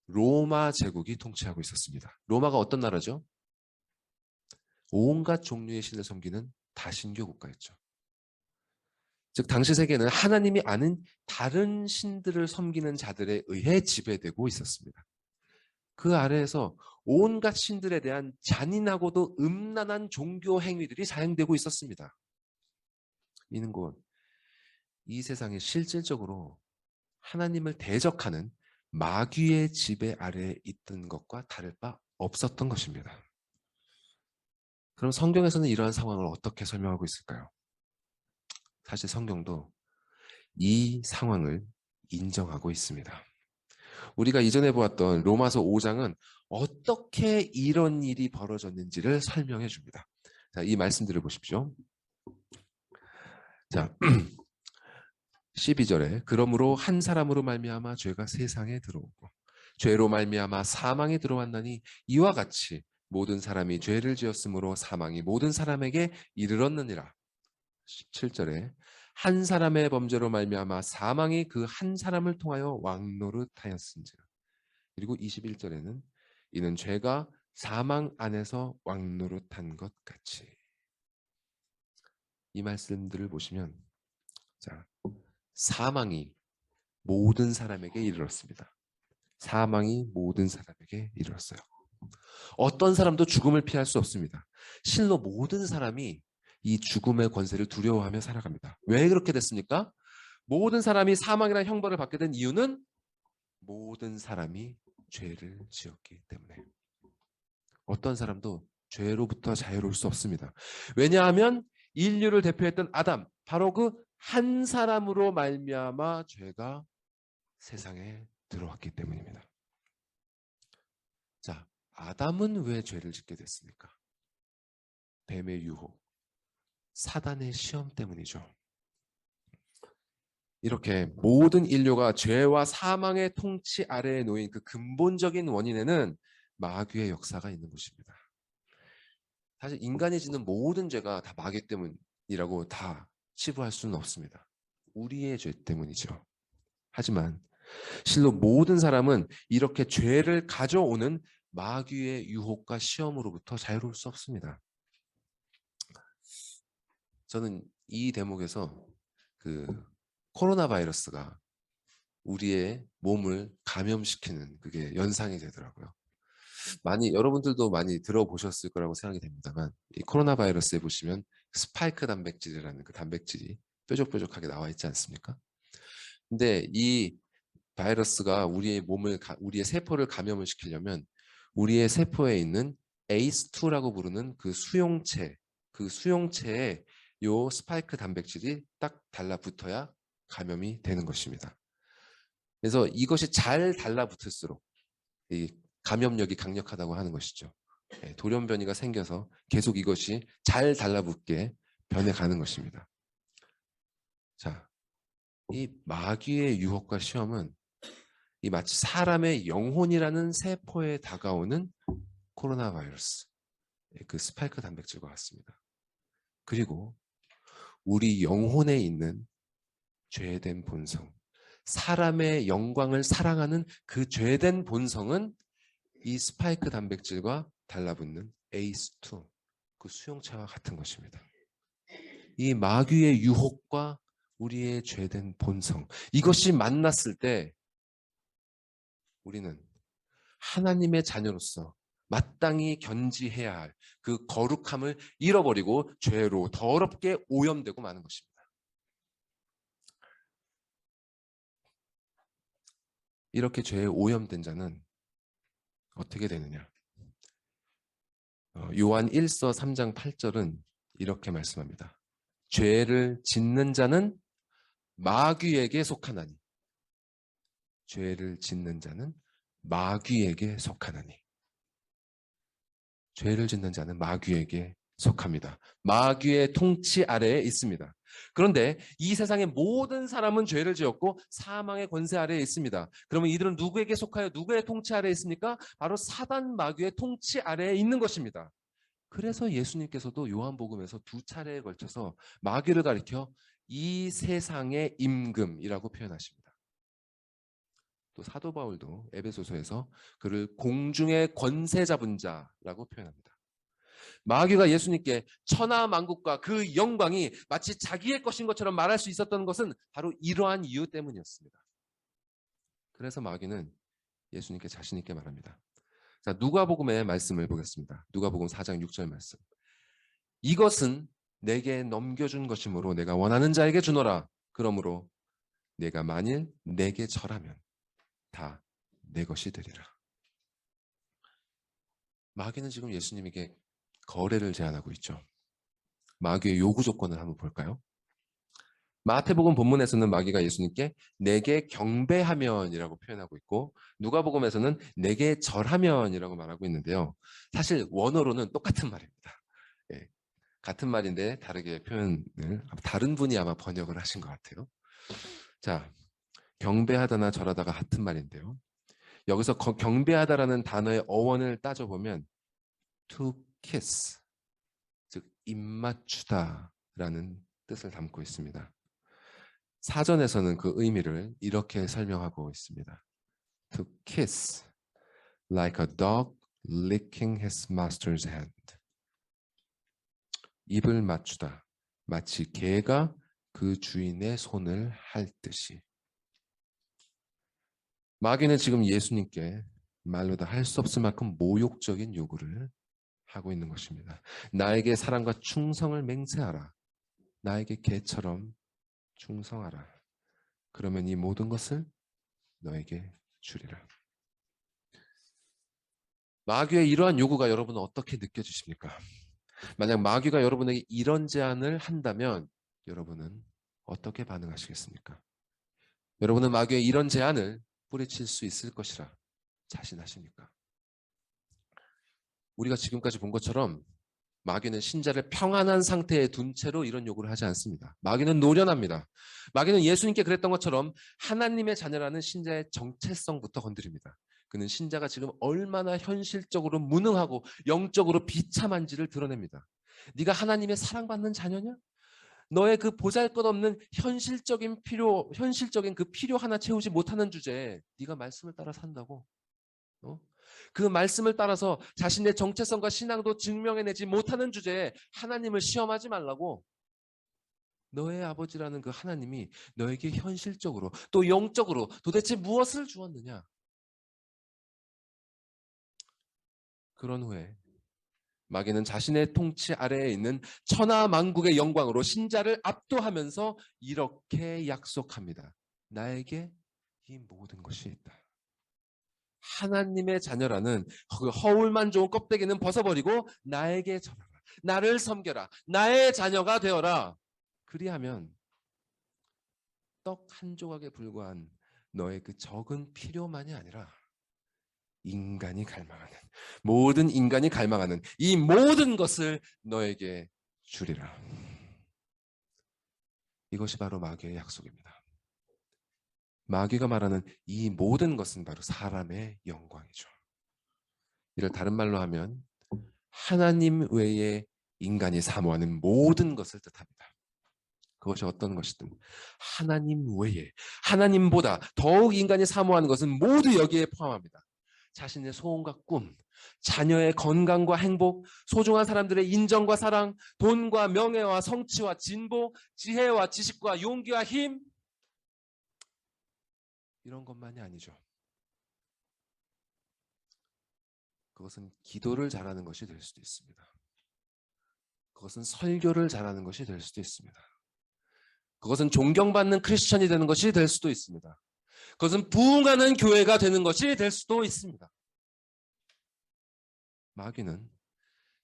로마 제국이 통치하고 있었습니다. 로마가 어떤 나라죠? 온갖 종류의 신을 섬기는 다신교 국가였죠. 즉 당시 세계는 하나님이 아는 다른 신들을 섬기는 자들에 의해 지배되고 있었습니다. 그 아래에서 온갖 신들에 대한 잔인하고도 음란한 종교 행위들이 사행되고 있었습니다. 이는 곧 이 세상에 실질적으로 하나님을 대적하는 마귀의 지배 아래에 있던 것과 다를 바 없었던 것입니다. 그럼 성경에서는 이러한 상황을 어떻게 설명하고 있을까요? 사실 성경도 이 상황을 인정하고 있습니다. 우리가 이전에 보았던 로마서 5장은 어떻게 이런 일이 벌어졌는지를 설명해 줍니다. 자, 이 말씀들을 보십시오. 자, 12절에 그러므로 한 사람으로 말미암아 죄가 세상에 들어오고 죄로 말미암아 사망이 들어왔나니 이와 같이 모든 사람이 죄를 지었으므로 사망이 모든 사람에게 이르렀느니라. 17절에 한 사람의 범죄로 말미암아 사망이 그 한 사람을 통하여 왕노릇하였은지라. 그리고 21절에는 이는 죄가 사망 안에서 왕노릇한 것 같이. 이 말씀들을 보시면 자, 사망이 모든 사람에게 이르렀습니다. 사망이 모든 사람에게 이르렀어요. 어떤 사람도 죽음을 피할 수 없습니다. 실로 모든 사람이 이 죽음의 권세를 두려워하며 살아갑니다. 왜 그렇게 됐습니까? 모든 사람이 사망이라는 형벌을 받게 된 이유는 모든 사람이 죄를 지었기 때문에. 어떤 사람도 죄로부터 자유로울 수 없습니다. 왜냐하면 인류를 대표했던 아담, 바로 그 한 사람으로 말미암아 죄가 세상에 들어왔기 때문입니다. 자, 아담은 왜 죄를 짓게 됐습니까? 뱀의 유혹, 사단의 시험 때문이죠. 이렇게 모든 인류가 죄와 사망의 통치 아래에 놓인 그 근본적인 원인에는 마귀의 역사가 있는 것입니다. 사실 인간이 짓는 모든 죄가 다 마귀 때문이라고 다 치부할 수는 없습니다. 우리의 죄 때문이죠. 하지만 실로 모든 사람은 이렇게 죄를 가져오는 마귀의 유혹과 시험으로부터 자유로울 수 없습니다. 저는 이 대목에서 그 코로나 바이러스가 우리의 몸을 감염시키는 그게 연상이 되더라고요. 여러분들도 많이 들어보셨을 거라고 생각이 됩니다만, 이 코로나 바이러스에 보시면 스파이크 단백질이라는 그 단백질이 뾰족뾰족하게 나와 있지 않습니까? 근데 이 바이러스가 우리의 세포를 감염을 시키려면 우리의 세포에 있는 ACE2라고 부르는 그 수용체에 요 스파이크 단백질이 딱 달라붙어야 감염이 되는 것입니다. 그래서 이것이 잘 달라붙을수록 이 감염력이 강력하다고 하는 것이죠. 돌연변이가 생겨서 계속 이것이 잘 달라붙게 변해가는 것입니다. 자, 이 마귀의 유혹과 시험은 이 마치 사람의 영혼이라는 세포에 다가오는 코로나 바이러스, 그 스파이크 단백질과 같습니다. 그리고 우리 영혼에 있는 죄된 본성, 사람의 영광을 사랑하는 그 죄된 본성은 이 스파이크 단백질과 달라붙는 ACE2, 그 수용체와 같은 것입니다. 이 마귀의 유혹과 우리의 죄된 본성, 이것이 만났을 때 우리는 하나님의 자녀로서 마땅히 견지해야 할 그 거룩함을 잃어버리고 죄로 더럽게 오염되고 마는 것입니다. 이렇게 죄에 오염된 자는 어떻게 되느냐? 요한 1서 3장 8절은 이렇게 말씀합니다. 죄를 짓는 자는 마귀에게 속하나니. 죄를 짓는 자는 마귀에게 속하나니. 죄를 짓는 자는 마귀에게 속합니다. 마귀의 통치 아래에 있습니다. 그런데 이 세상의 모든 사람은 죄를 지었고 사망의 권세 아래에 있습니다. 그러면 이들은 누구에게 속하여 누구의 통치 아래에 있습니까? 바로 사단 마귀의 통치 아래에 있는 것입니다. 그래서 예수님께서도 요한복음에서 2차례에 걸쳐서 마귀를 가리켜 이 세상의 임금이라고 표현하십니다. 또 사도 바울도 에베소서에서 그를 공중의 권세 잡은 자라고 표현합니다. 마귀가 예수님께 천하 만국과 그 영광이 마치 자기의 것인 것처럼 말할 수 있었던 것은 바로 이러한 이유 때문이었습니다. 그래서 마귀는 예수님께 자신 있게 말합니다. 자, 누가복음의 말씀을 보겠습니다. 누가복음 4장 6절 말씀. 이것은 내게 넘겨준 것이므로 내가 원하는 자에게 주노라. 그러므로 내가 만일 내게 절하면 다 내 것이 되리라. 마귀는 지금 예수님에게 거래를 제안하고 있죠. 마귀의 요구 조건을 한번 볼까요? 마태복음 본문에서는 마귀가 예수님께 내게 경배하면이라고 표현하고 있고 누가복음에서는 내게 절하면이라고 말하고 있는데요. 사실 원어로는 똑같은 말입니다. 예, 같은 말인데 다르게 표현을 다른 분이 아마 번역을 하신 것 같아요. 자, 경배하다나 절하다가 같은 말인데요. 여기서 경배하다라는 단어의 어원을 따져보면 to kiss, 즉 입맞추다라는 뜻을 담고 있습니다. 사전에서는 그 의미를 이렇게 설명하고 있습니다. To kiss, like a dog licking his master's hand. 입을 맞추다, 마치 개가 그 주인의 손을 핥듯이. 마귀는 지금 예수님께 말로 다 할 수 없을 만큼 모욕적인 요구를 하고 있는 것입니다. 나에게 사랑과 충성을 맹세하라. 나에게 개처럼 충성하라. 그러면 이 모든 것을 너에게 주리라. 마귀의 이러한 요구가 여러분은 어떻게 느껴지십니까? 만약 마귀가 여러분에게 이런 제안을 한다면 여러분은 어떻게 반응하시겠습니까? 여러분은 마귀의 이런 제안을 뿌리칠 수 있을 것이라 자신하십니까? 우리가 지금까지 본 것처럼 마귀는 신자를 평안한 상태에 둔 채로 이런 요구를 하지 않습니다. 마귀는 노련합니다. 마귀는 예수님께 그랬던 것처럼 하나님의 자녀라는 신자의 정체성부터 건드립니다. 그는 신자가 지금 얼마나 현실적으로 무능하고 영적으로 비참한지를 드러냅니다. 네가 하나님의 사랑받는 자녀냐? 너의 그 보잘것없는 현실적인 그 필요 하나 채우지 못하는 주제에 네가 말씀을 따라 산다고? 그 말씀을 따라서 자신의 정체성과 신앙도 증명해내지 못하는 주제에 하나님을 시험하지 말라고. 너의 아버지라는 그 하나님이 너에게 현실적으로 또 영적으로 도대체 무엇을 주었느냐? 그런 후에 마귀는 자신의 통치 아래에 있는 천하 만국의 영광으로 신자를 압도하면서 이렇게 약속합니다. 나에게 이 모든 것이 있다. 하나님의 자녀라는 그 허울만 좋은 껍데기는 벗어버리고 나에게 절하라. 나를 섬겨라. 나의 자녀가 되어라. 그리하면 떡 한 조각에 불과한 너의 그 적은 필요만이 아니라 인간이 갈망하는, 모든 인간이 갈망하는 이 모든 것을 너에게 주리라. 이것이 바로 마귀의 약속입니다. 마귀가 말하는 이 모든 것은 바로 사람의 영광이죠. 이를 다른 말로 하면 하나님 외에 인간이 사모하는 모든 것을 뜻합니다. 그것이 어떤 것이든 하나님 외에, 하나님보다 더욱 인간이 사모하는 것은 모두 여기에 포함합니다. 자신의 소원과 꿈, 자녀의 건강과 행복, 소중한 사람들의 인정과 사랑, 돈과 명예와 성취와 진보, 지혜와 지식과 용기와 힘, 이런 것만이 아니죠. 그것은 기도를 잘하는 것이 될 수도 있습니다. 그것은 설교를 잘하는 것이 될 수도 있습니다. 그것은 존경받는 크리스천이 되는 것이 될 수도 있습니다. 그것은 부흥하는 교회가 되는 것이 될 수도 있습니다. 마귀는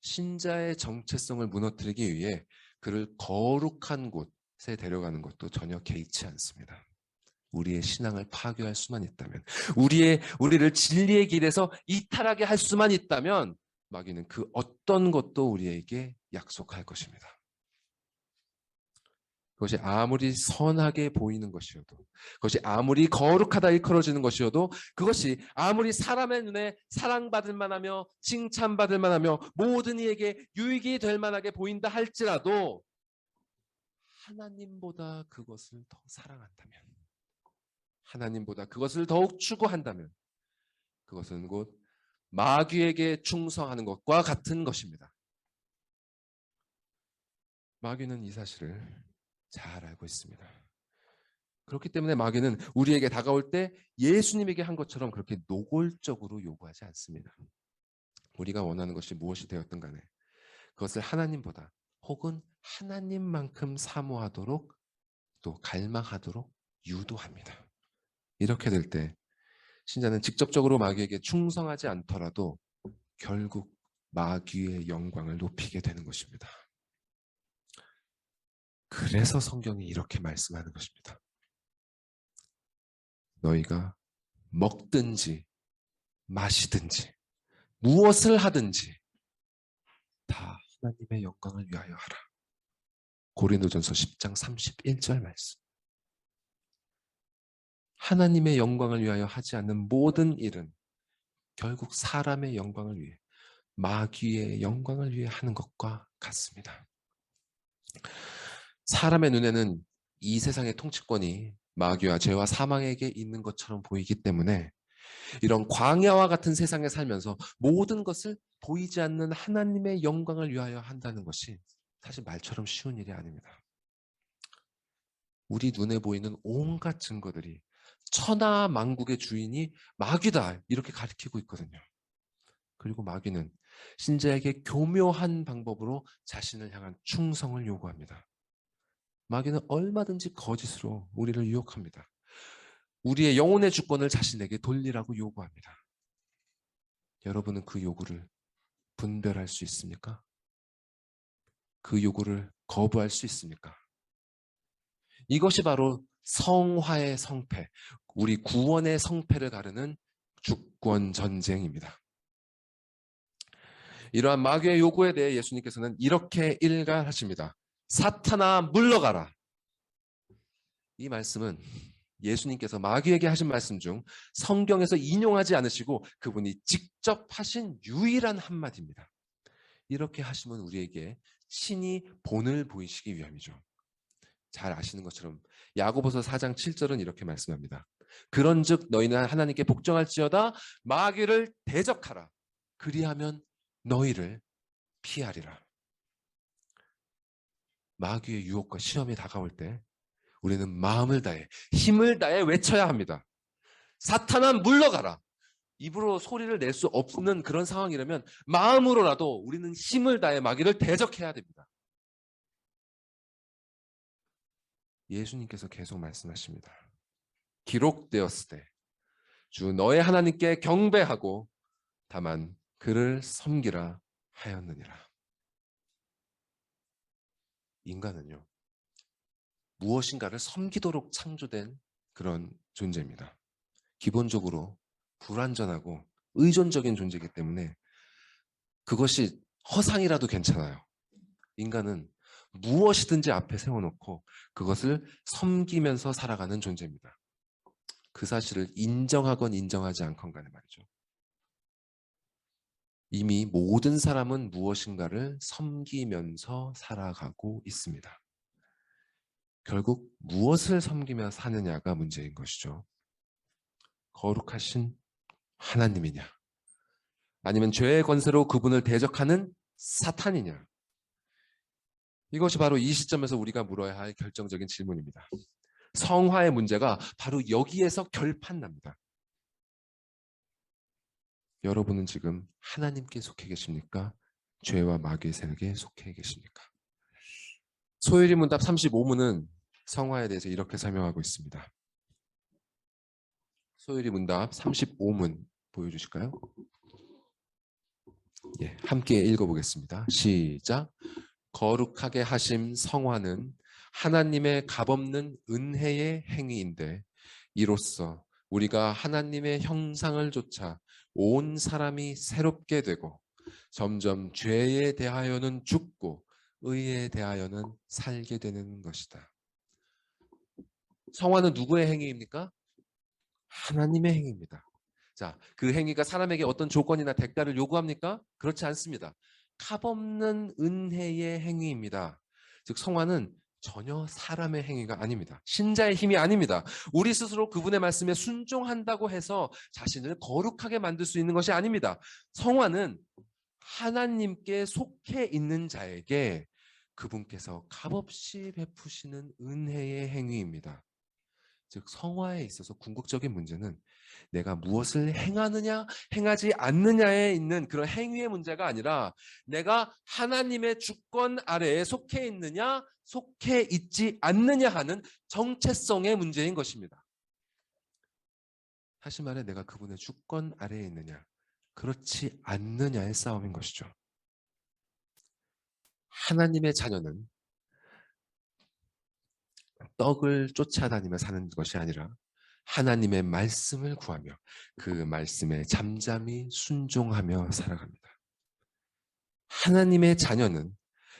신자의 정체성을 무너뜨리기 위해 그를 거룩한 곳에 데려가는 것도 전혀 개의치 않습니다. 우리의 신앙을 파괴할 수만 있다면, 우리를 진리의 길에서 이탈하게 할 수만 있다면 마귀는 그 어떤 것도 우리에게 약속할 것입니다. 그것이 아무리 선하게 보이는 것이어도, 그것이 아무리 거룩하다 일컬어지는 것이어도, 그것이 아무리 사람의 눈에 사랑받을 만하며 칭찬받을 만하며 모든 이에게 유익이 될 만하게 보인다 할지라도 하나님보다 그것을 더 사랑한다면, 하나님보다 그것을 더욱 추구한다면 그것은 곧 마귀에게 충성하는 것과 같은 것입니다. 마귀는 이 사실을 잘 알고 있습니다. 그렇기 때문에 마귀는 우리에게 다가올 때 예수님에게 한 것처럼 그렇게 노골적으로 요구하지 않습니다. 우리가 원하는 것이 무엇이 되었든 간에 그것을 하나님보다 혹은 하나님만큼 사모하도록 또 갈망하도록 유도합니다. 이렇게 될 때 신자는 직접적으로 마귀에게 충성하지 않더라도 결국 마귀의 영광을 높이게 되는 것입니다. 그래서 성경이 이렇게 말씀하는 것입니다. 너희가 먹든지 마시든지 무엇을 하든지 다 하나님의 영광을 위하여 하라. 고린도전서 10장 31절 말씀. 하나님의 영광을 위하여 하지 않는 모든 일은 결국 사람의 영광을 위해, 마귀의 영광을 위해 하는 것과 같습니다. 사람의 눈에는 이 세상의 통치권이 마귀와 죄와 사망에게 있는 것처럼 보이기 때문에 이런 광야와 같은 세상에 살면서 모든 것을 보이지 않는 하나님의 영광을 위하여 한다는 것이 사실 말처럼 쉬운 일이 아닙니다. 우리 눈에 보이는 온갖 증거들이 천하 만국의 주인이 마귀다 이렇게 가리키고 있거든요. 그리고 마귀는 신자에게 교묘한 방법으로 자신을 향한 충성을 요구합니다. 마귀는 얼마든지 거짓으로 우리를 유혹합니다. 우리의 영혼의 주권을 자신에게 돌리라고 요구합니다. 여러분은 그 요구를 분별할 수 있습니까? 그 요구를 거부할 수 있습니까? 이것이 바로 성화의 성패, 우리 구원의 성패를 가르는 주권 전쟁입니다. 이러한 마귀의 요구에 대해 예수님께서는 이렇게 일갈하십니다. 사탄아 물러가라. 이 말씀은 예수님께서 마귀에게 하신 말씀 중 성경에서 인용하지 않으시고 그분이 직접 하신 유일한 한마디입니다. 이렇게 하시면 우리에게 친히 본을 보이시기 위함이죠. 잘 아시는 것처럼 야고보서 4장 7절은 이렇게 말씀합니다. 그런즉 너희는 하나님께 복종할지어다 마귀를 대적하라. 그리하면 너희를 피하리라. 마귀의 유혹과 시험이 다가올 때 우리는 마음을 다해 힘을 다해 외쳐야 합니다. 사탄아 물러가라. 입으로 소리를 낼 수 없는 그런 상황이라면 마음으로라도 우리는 힘을 다해 마귀를 대적해야 됩니다. 예수님께서 계속 말씀하십니다. 기록되었을 때 주 너의 하나님께 경배하고 다만 그를 섬기라 하였느니라. 인간은요, 무엇인가를 섬기도록 창조된 그런 존재입니다. 기본적으로 불완전하고 의존적인 존재이기 때문에 그것이 허상이라도 괜찮아요. 인간은 무엇이든지 앞에 세워놓고 그것을 섬기면서 살아가는 존재입니다. 그 사실을 인정하건 인정하지 않건 간에 말이죠. 이미 모든 사람은 무엇인가를 섬기면서 살아가고 있습니다. 결국 무엇을 섬기며 사느냐가 문제인 것이죠. 거룩하신 하나님이냐, 아니면 죄의 권세로 그분을 대적하는 사탄이냐. 이것이 바로 이 시점에서 우리가 물어야 할 결정적인 질문입니다. 성화의 문제가 바로 여기에서 결판납니다. 여러분은 지금 하나님께 속해 계십니까? 죄와 마귀의 세력에 속해 계십니까? 소요리 문답 35문은 성화에 대해서 이렇게 설명하고 있습니다. 소요리 문답 35문 보여주실까요? 예, 함께 읽어보겠습니다. 시작. 거룩하게 하심 성화는 하나님의 값없는 은혜의 행위인데 이로써 우리가 하나님의 형상을 좇아 온 사람이 새롭게 되고 점점 죄에 대하여는 죽고 의에 대하여는 살게 되는 것이다. 성화는 누구의 행위입니까? 하나님의 행위입니다. 자, 그 행위가 사람에게 어떤 조건이나 대가를 요구합니까? 그렇지 않습니다. 값없는 은혜의 행위입니다. 즉 성화는 전혀 사람의 행위가 아닙니다. 신자의 힘이 아닙니다. 우리 스스로 그분의 말씀에 순종한다고 해서 자신을 거룩하게 만들 수 있는 것이 아닙니다. 성화는 하나님께 속해 있는 자에게 그분께서 값없이 베푸시는 은혜의 행위입니다. 즉 성화에 있어서 궁극적인 문제는 내가 무엇을 행하느냐 행하지 않느냐에 있는 그런 행위의 문제가 아니라 내가 하나님의 주권 아래에 속해 있느냐 속해 있지 않느냐 하는 정체성의 문제인 것입니다. 다시 말해 내가 그분의 주권 아래에 있느냐 그렇지 않느냐의 싸움인 것이죠. 하나님의 자녀는 떡을 쫓아다니며 사는 것이 아니라 하나님의 말씀을 구하며 그 말씀에 잠잠히 순종하며 살아갑니다. 하나님의 자녀는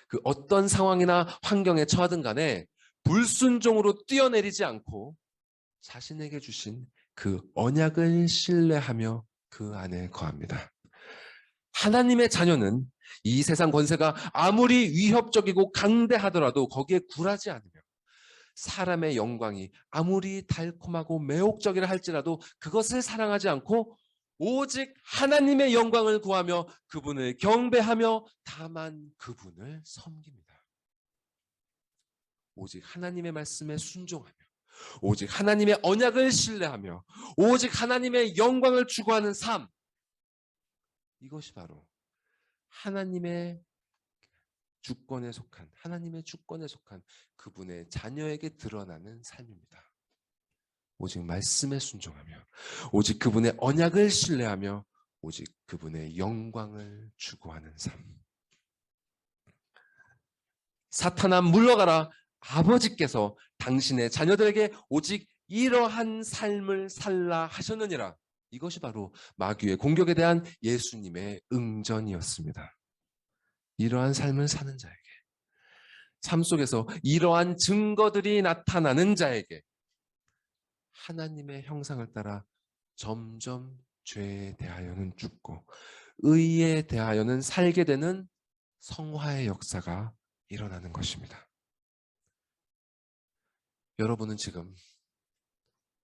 그 어떤 상황이나 환경에 처하든 간에 불순종으로 뛰어내리지 않고 자신에게 주신 그 언약을 신뢰하며 그 안에 거합니다. 하나님의 자녀는 이 세상 권세가 아무리 위협적이고 강대하더라도 거기에 굴하지 않으며 사람의 영광이 아무리 달콤하고 매혹적이라 할지라도 그것을 사랑하지 않고 오직 하나님의 영광을 구하며 그분을 경배하며 다만 그분을 섬깁니다. 오직 하나님의 말씀에 순종하며 오직 하나님의 언약을 신뢰하며 오직 하나님의 영광을 추구하는 삶, 이것이 바로 하나님의 주권에 속한 하나님의 주권에 속한 그분의 자녀에게 드러나는 삶입니다. 오직 말씀에 순종하며 오직 그분의 언약을 신뢰하며 오직 그분의 영광을 추구하는 삶. 사탄아 물러가라. 아버지께서 당신의 자녀들에게 오직 이러한 삶을 살라 하셨느니라. 이것이 바로 마귀의 공격에 대한 예수님의 응전이었습니다. 이러한 삶을 사는 자에게, 삶 속에서 이러한 증거들이 나타나는 자에게 하나님의 형상을 따라 점점 죄에 대하여는 죽고 의에 대하여는 살게 되는 성화의 역사가 일어나는 것입니다. 여러분은 지금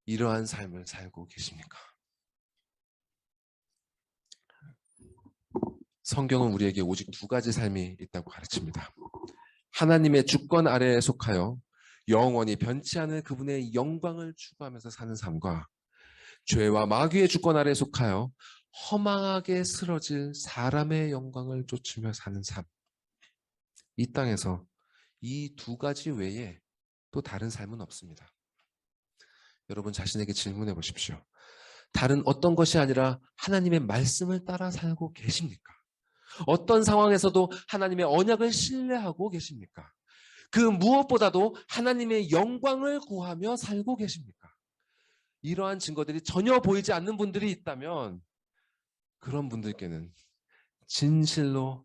이러한 삶을 살고 계십니까? 성경은 우리에게 오직 두 가지 삶이 있다고 가르칩니다. 하나님의 주권 아래에 속하여 영원히 변치 않을 그분의 영광을 추구하면서 사는 삶과 죄와 마귀의 주권 아래에 속하여 허망하게 쓰러질 사람의 영광을 쫓으며 사는 삶. 이 땅에서 이 두 가지 외에 또 다른 삶은 없습니다. 여러분 자신에게 질문해 보십시오. 다른 어떤 것이 아니라 하나님의 말씀을 따라 살고 계십니까? 어떤 상황에서도 하나님의 언약을 신뢰하고 계십니까? 그 무엇보다도 하나님의 영광을 구하며 살고 계십니까? 이러한 증거들이 전혀 보이지 않는 분들이 있다면 그런 분들께는 진실로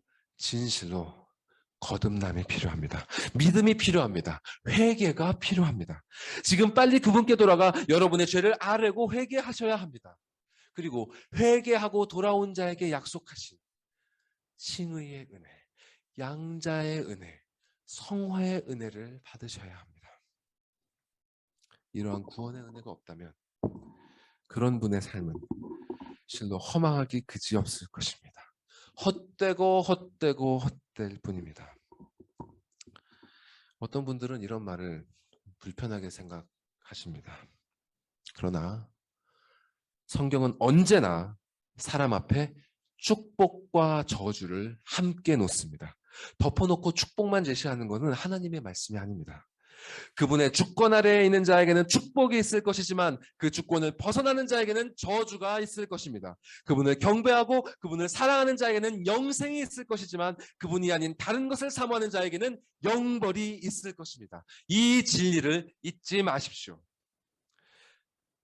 거듭남이 필요합니다. 믿음이 필요합니다. 회개가 필요합니다. 지금 빨리 그분께 돌아가 여러분의 죄를 아뢰고 회개하셔야 합니다. 그리고 회개하고 돌아온 자에게 약속하신 칭의의 은혜, 양자의 은혜, 성화의 은혜를 받으셔야 합니다. 이러한 구원의 은혜가 없다면 그런 분의 삶은 실로 허망하기 그지없을 것입니다. 헛되고 헛될 뿐입니다. 어떤 분들은 이런 말을 불편하게 생각하십니다. 그러나 성경은 언제나 사람 앞에 축복과 저주를 함께 놓습니다. 덮어놓고 축복만 제시하는 것은 하나님의 말씀이 아닙니다. 그분의 주권 아래에 있는 자에게는 축복이 있을 것이지만 그 주권을 벗어나는 자에게는 저주가 있을 것입니다. 그분을 경배하고 그분을 사랑하는 자에게는 영생이 있을 것이지만 그분이 아닌 다른 것을 사모하는 자에게는 영벌이 있을 것입니다. 이 진리를 잊지 마십시오.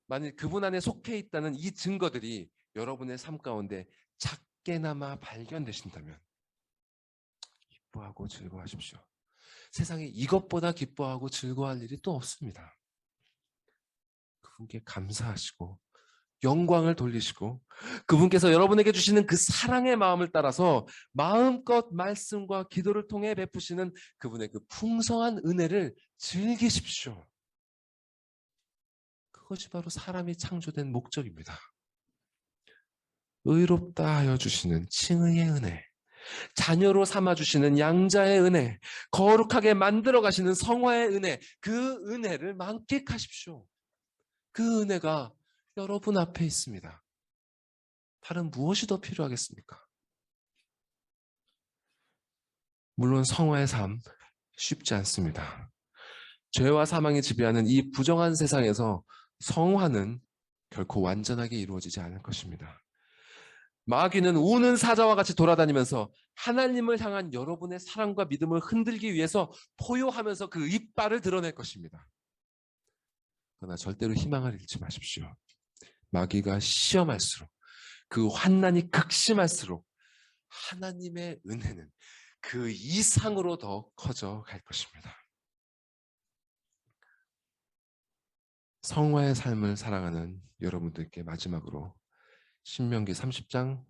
만일 그분 안에 속해 있다는 이 증거들이 여러분의 삶 가운데 작게나마 발견되신다면 기뻐하고 즐거워하십시오. 세상에 이것보다 기뻐하고 즐거워할 일이 또 없습니다. 그분께 감사하시고 영광을 돌리시고 그분께서 여러분에게 주시는 그 사랑의 마음을 따라서 마음껏 말씀과 기도를 통해 베푸시는 그분의 그 풍성한 은혜를 즐기십시오. 그것이 바로 사람이 창조된 목적입니다. 의롭다 하여 주시는 칭의의 은혜, 자녀로 삼아주시는 양자의 은혜, 거룩하게 만들어 가시는 성화의 은혜, 그 은혜를 만끽하십시오. 그 은혜가 여러분 앞에 있습니다. 다른 무엇이 더 필요하겠습니까? 물론 성화의 삶 쉽지 않습니다. 죄와 사망이 지배하는 이 부정한 세상에서 성화는 결코 완전하게 이루어지지 않을 것입니다. 마귀는 우는 사자와 같이 돌아다니면서 하나님을 향한 여러분의 사랑과 믿음을 흔들기 위해서 포효하면서 그 이빨을 드러낼 것입니다. 그러나 절대로 희망을 잃지 마십시오. 마귀가 시험할수록, 그 환난이 극심할수록 하나님의 은혜는 그 이상으로 더 커져 갈 것입니다. 성화의 삶을 살아가는 여러분들께 마지막으로 신명기 30장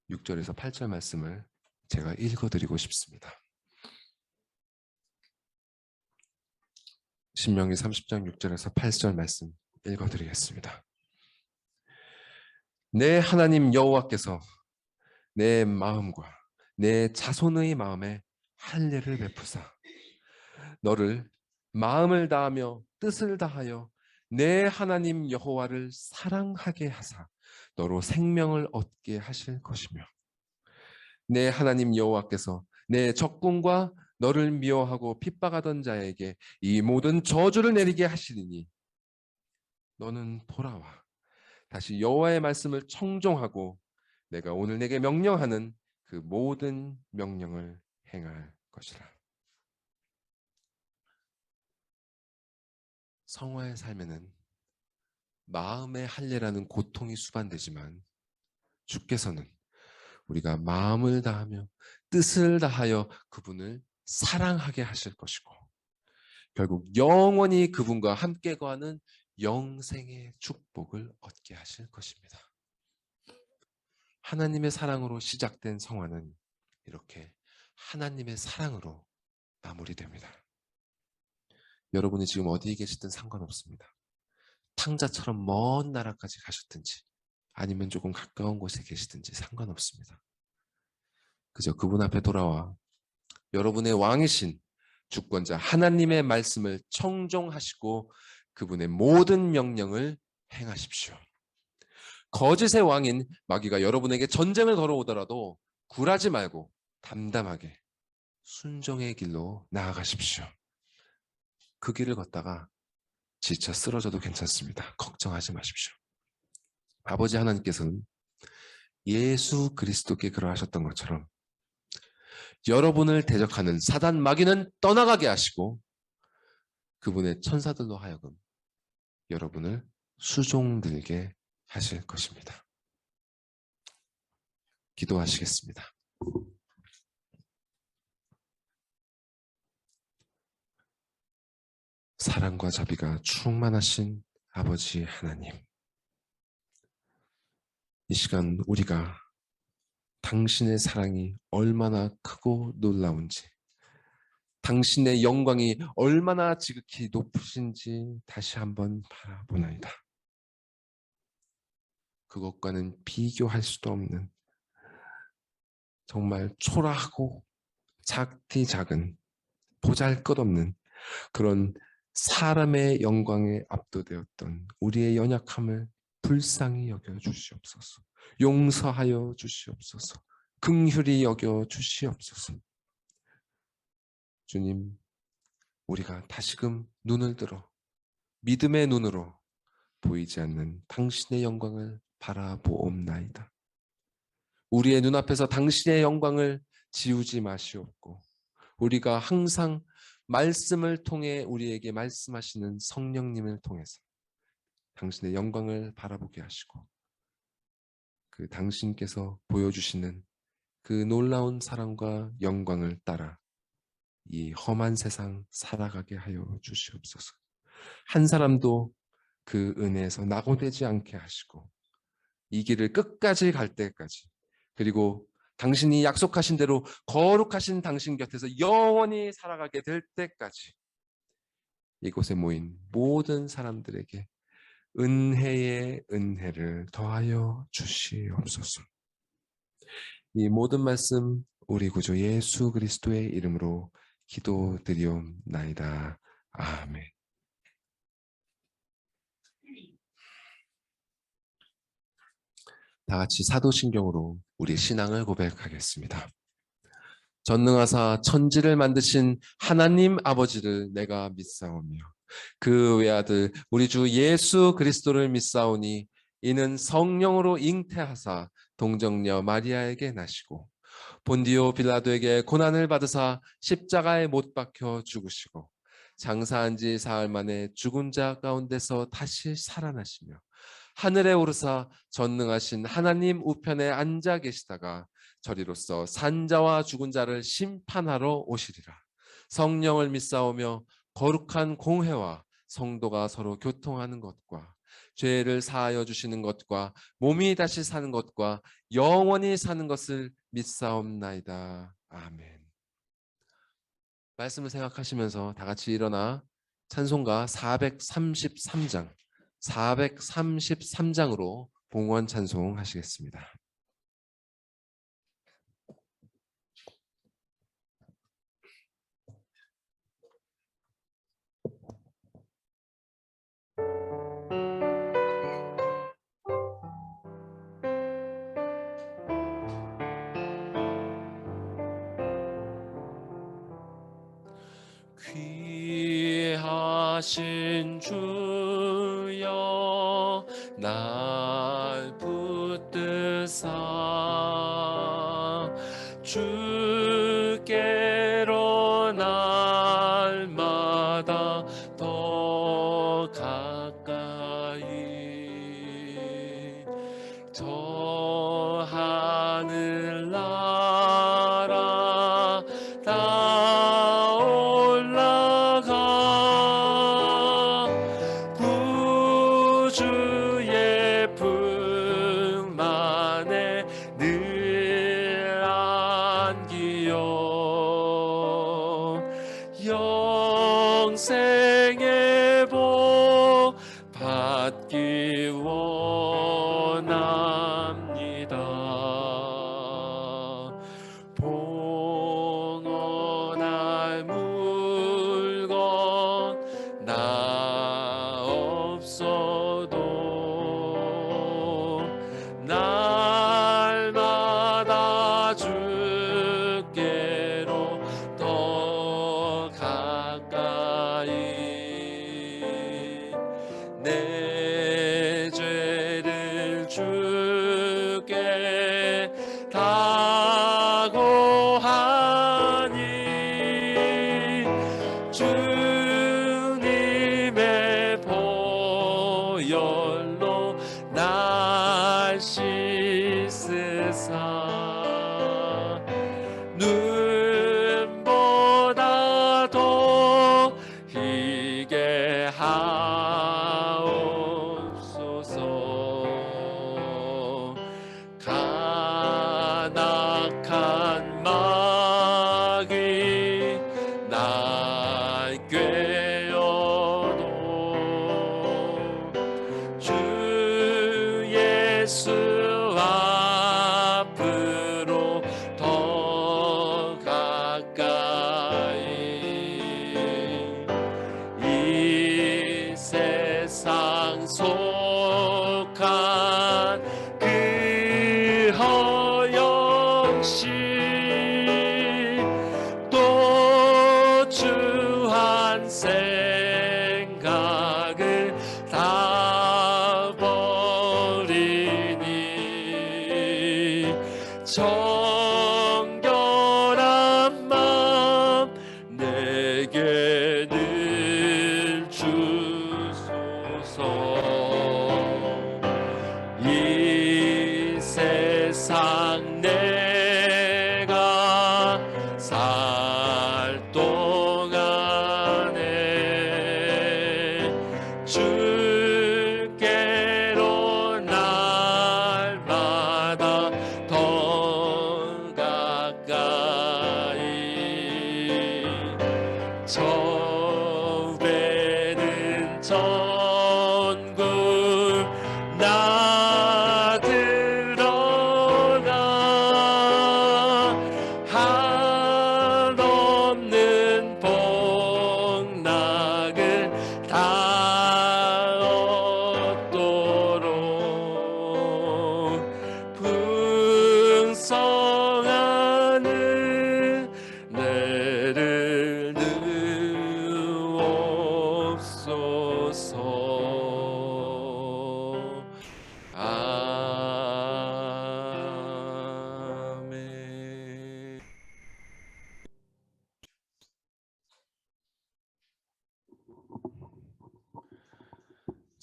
6절에서 8절 말씀을 제가 읽어드리고 싶습니다. 신명기 30장 6절에서 8절 말씀 읽어드리겠습니다. 내 하나님 여호와께서 내 마음과 내 자손의 마음에 할례를 베푸사 너를 마음을 다하며 뜻을 다하여 내 하나님 여호와를 사랑하게 하사 너로 생명을 얻게 하실 것이며 내 하나님 여호와께서 내 적군과 너를 미워하고 핍박하던 자에게 이 모든 저주를 내리게 하시리니 너는 돌아와 다시 여호와의 말씀을 청종하고 내가 오늘 내게 명령하는 그 모든 명령을 행할 것이라. 성화의 삶에는 마음의 할례라는 고통이 수반되지만 주께서는 우리가 마음을 다하며 뜻을 다하여 그분을 사랑하게 하실 것이고 결국 영원히 그분과 함께 거하는 영생의 축복을 얻게 하실 것입니다. 하나님의 사랑으로 시작된 성화는 이렇게 하나님의 사랑으로 마무리됩니다. 여러분이 지금 어디에 계시든 상관없습니다. 탕자처럼 먼 나라까지 가셨든지 아니면 조금 가까운 곳에 계시든지 상관없습니다. 그저 그분 앞에 돌아와 여러분의 왕이신 주권자 하나님의 말씀을 청종하시고 그분의 모든 명령을 행하십시오. 거짓의 왕인 마귀가 여러분에게 전쟁을 걸어오더라도 굴하지 말고 담담하게 순종의 길로 나아가십시오. 그 길을 걷다가 지쳐 쓰러져도 괜찮습니다. 걱정하지 마십시오. 아버지 하나님께서는 예수 그리스도께 그러하셨던 것처럼 여러분을 대적하는 사단 마귀는 떠나가게 하시고 그분의 천사들로 하여금 여러분을 수종들게 하실 것입니다. 기도하시겠습니다. 사랑과 자비가 충만하신 아버지 하나님, 이 시간 우리가 당신의 사랑이 얼마나 크고 놀라운지, 당신의 영광이 얼마나 지극히 높으신지 다시 한번 바라보나이다. 그것과는 비교할 수도 없는 정말 초라하고 작디 작은 보잘것없는 그런 사람의 영광에 압도되었던 우리의 연약함을 불쌍히 여겨 주시옵소서. 용서하여 주시옵소서. 긍휼히 여겨 주시옵소서. 주님, 우리가 다시금 눈을 들어 믿음의 눈으로 보이지 않는 당신의 영광을 바라보옵나이다. 우리의 눈앞에서 당신의 영광을 지우지 마시옵고 우리가 항상 말씀을 통해 우리에게 말씀하시는 성령님을 통해서 당신의 영광을 바라보게 하시고 그 당신께서 보여주시는 그 놀라운 사랑과 영광을 따라 이 험한 세상 살아가게 하여 주시옵소서. 한 사람도 그 은혜에서 낙오되지 않게 하시고 이 길을 끝까지 갈 때까지, 그리고 당신이 약속하신 대로 거룩하신 당신 곁에서 영원히 살아가게 될 때까지 이곳에 모인 모든 사람들에게 은혜의 은혜를 더하여 주시옵소서. 이 모든 말씀 우리 구주 예수 그리스도의 이름으로 기도드리옵나이다. 아멘. 다 같이 사도신경으로 우리 신앙을 고백하겠습니다. 전능하사 천지를 만드신 하나님 아버지를 내가 믿사오며 그 외아들 우리 주 예수 그리스도를 믿사오니 이는 성령으로 잉태하사 동정녀 마리아에게 나시고 본디오 빌라도에게 고난을 받으사 십자가에 못 박혀 죽으시고 장사한 지 사흘 만에 죽은 자 가운데서 다시 살아나시며 하늘에 오르사 전능하신 하나님 우편에 앉아 계시다가 저리로서 산자와 죽은 자를 심판하러 오시리라. 성령을 믿사오며 거룩한 공회와 성도가 서로 교통하는 것과 죄를 사하여 주시는 것과 몸이 다시 사는 것과 영원히 사는 것을 믿사옵나이다. 아멘. 말씀을 생각하시면서 다 같이 일어나 찬송가 433장으로 봉헌 찬송하시겠습니다. 귀하신 주여 날 붙드사 주께로 날마다 더 가까이 저 하늘 나라 다 올라가 구주의 품만에 늘 안기요 영생의 복 받기 원합니다. 봉헌할 물건 나 없어도 날마다 주께로 더 가까이 내 죄를 주께 다 고하니 주님의 보혈로 날 씻으사 눈보다 더 희게 하옵소서. 간악한 마귀 날 꾀어도 주 예수 앞으로 더 가까이 이 세상 속한 그 허영시 또 주한 생각을 다 버리니 정결한 마음 내게 늘 주소서. 이 세상 내가 살 돈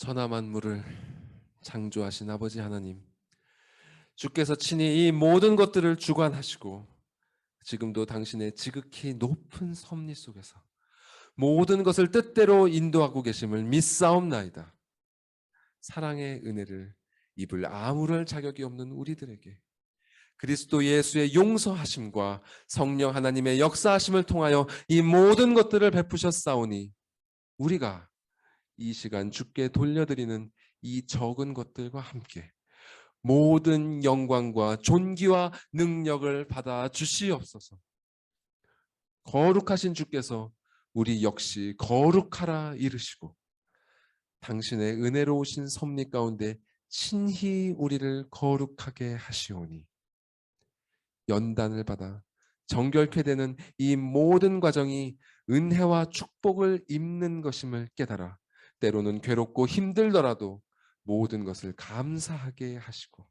천하 만물을 창조하신 아버지 하나님, 주께서 친히 이 모든 것들을 주관하시고 지금도 당신의 지극히 높은 섭리 속에서 모든 것을 뜻대로 인도하고 계심을 믿사옵나이다. 사랑의 은혜를 입을 아무럴 자격이 없는 우리들에게 그리스도 예수의 용서하심과 성령 하나님의 역사하심을 통하여 이 모든 것들을 베푸셨사오니 우리가 이 시간 주께 돌려드리는 이 적은 것들과 함께 모든 영광과 존귀와 능력을 받아 주시옵소서. 거룩하신 주께서 우리 역시 거룩하라 이르시고 당신의 은혜로우신 섭리 가운데 친히 우리를 거룩하게 하시오니 연단을 받아 정결케 되는 이 모든 과정이 은혜와 축복을 입는 것임을 깨달아 때로는 괴롭고 힘들더라도 모든 것을 감사하게 하시고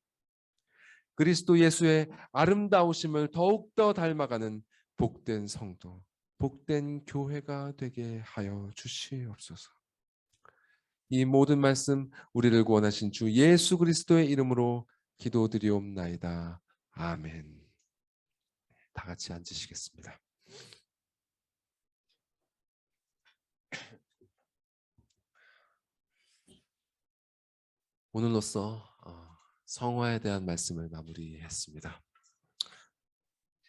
그리스도 예수의 아름다우심을 더욱더 닮아가는 복된 성도, 복된 교회가 되게 하여 주시옵소서. 이 모든 말씀 우리를 구원하신 주 예수 그리스도의 이름으로 기도드리옵나이다. 아멘. 다 같이 앉으시겠습니다. 오늘로써 성화에 대한 말씀을 마무리했습니다.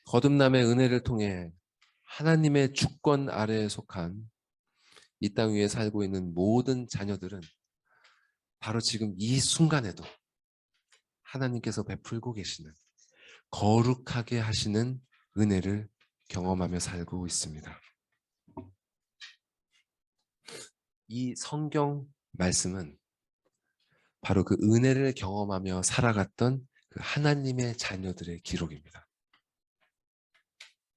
거듭남의 은혜를 통해 하나님의 주권 아래에 속한 이 땅 위에 살고 있는 모든 자녀들은 바로 지금 이 순간에도 하나님께서 베풀고 계시는 거룩하게 하시는 은혜를 경험하며 살고 있습니다. 이 성경 말씀은 바로 그 은혜를 경험하며 살아갔던 그 하나님의 자녀들의 기록입니다.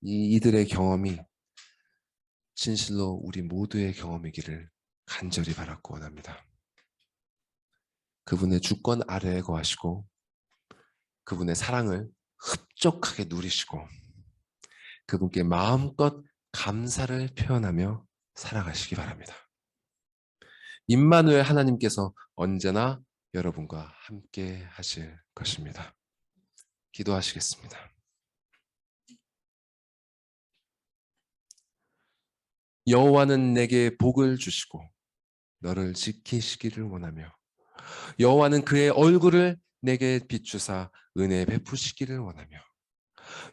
이들의 경험이 진실로 우리 모두의 경험이기를 간절히 바라고 원합니다. 그분의 주권 아래에 거하시고 그분의 사랑을 흡족하게 누리시고 그분께 마음껏 감사를 표현하며 살아가시기 바랍니다. 임마누엘 하나님께서 언제나 여러분과 함께 하실 것입니다. 기도하시겠습니다. 여호와는 내게 복을 주시고 너를 지키시기를 원하며 여호와는 그의 얼굴을 내게 비추사 은혜 베푸시기를 원하며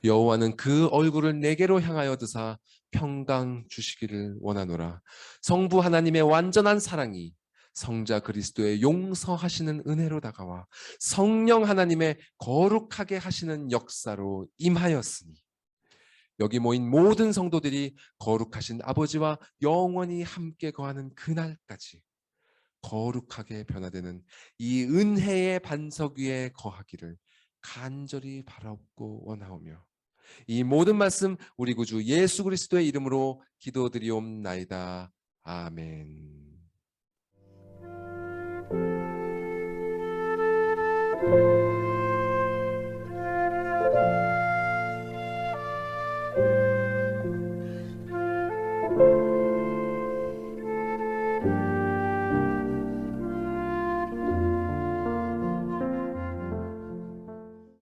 여호와는 그 얼굴을 내게로 향하여 드사 평강 주시기를 원하노라. 성부 하나님의 완전한 사랑이 성자 그리스도의 용서하시는 은혜로 다가와 성령 하나님의 거룩하게 하시는 역사로 임하였으니 여기 모인 모든 성도들이 거룩하신 아버지와 영원히 함께 거하는 그날까지 거룩하게 변화되는 이 은혜의 반석 위에 거하기를 간절히 바라옵고 원하오며 이 모든 말씀 우리 구주 예수 그리스도의 이름으로 기도드리옵나이다. 아멘.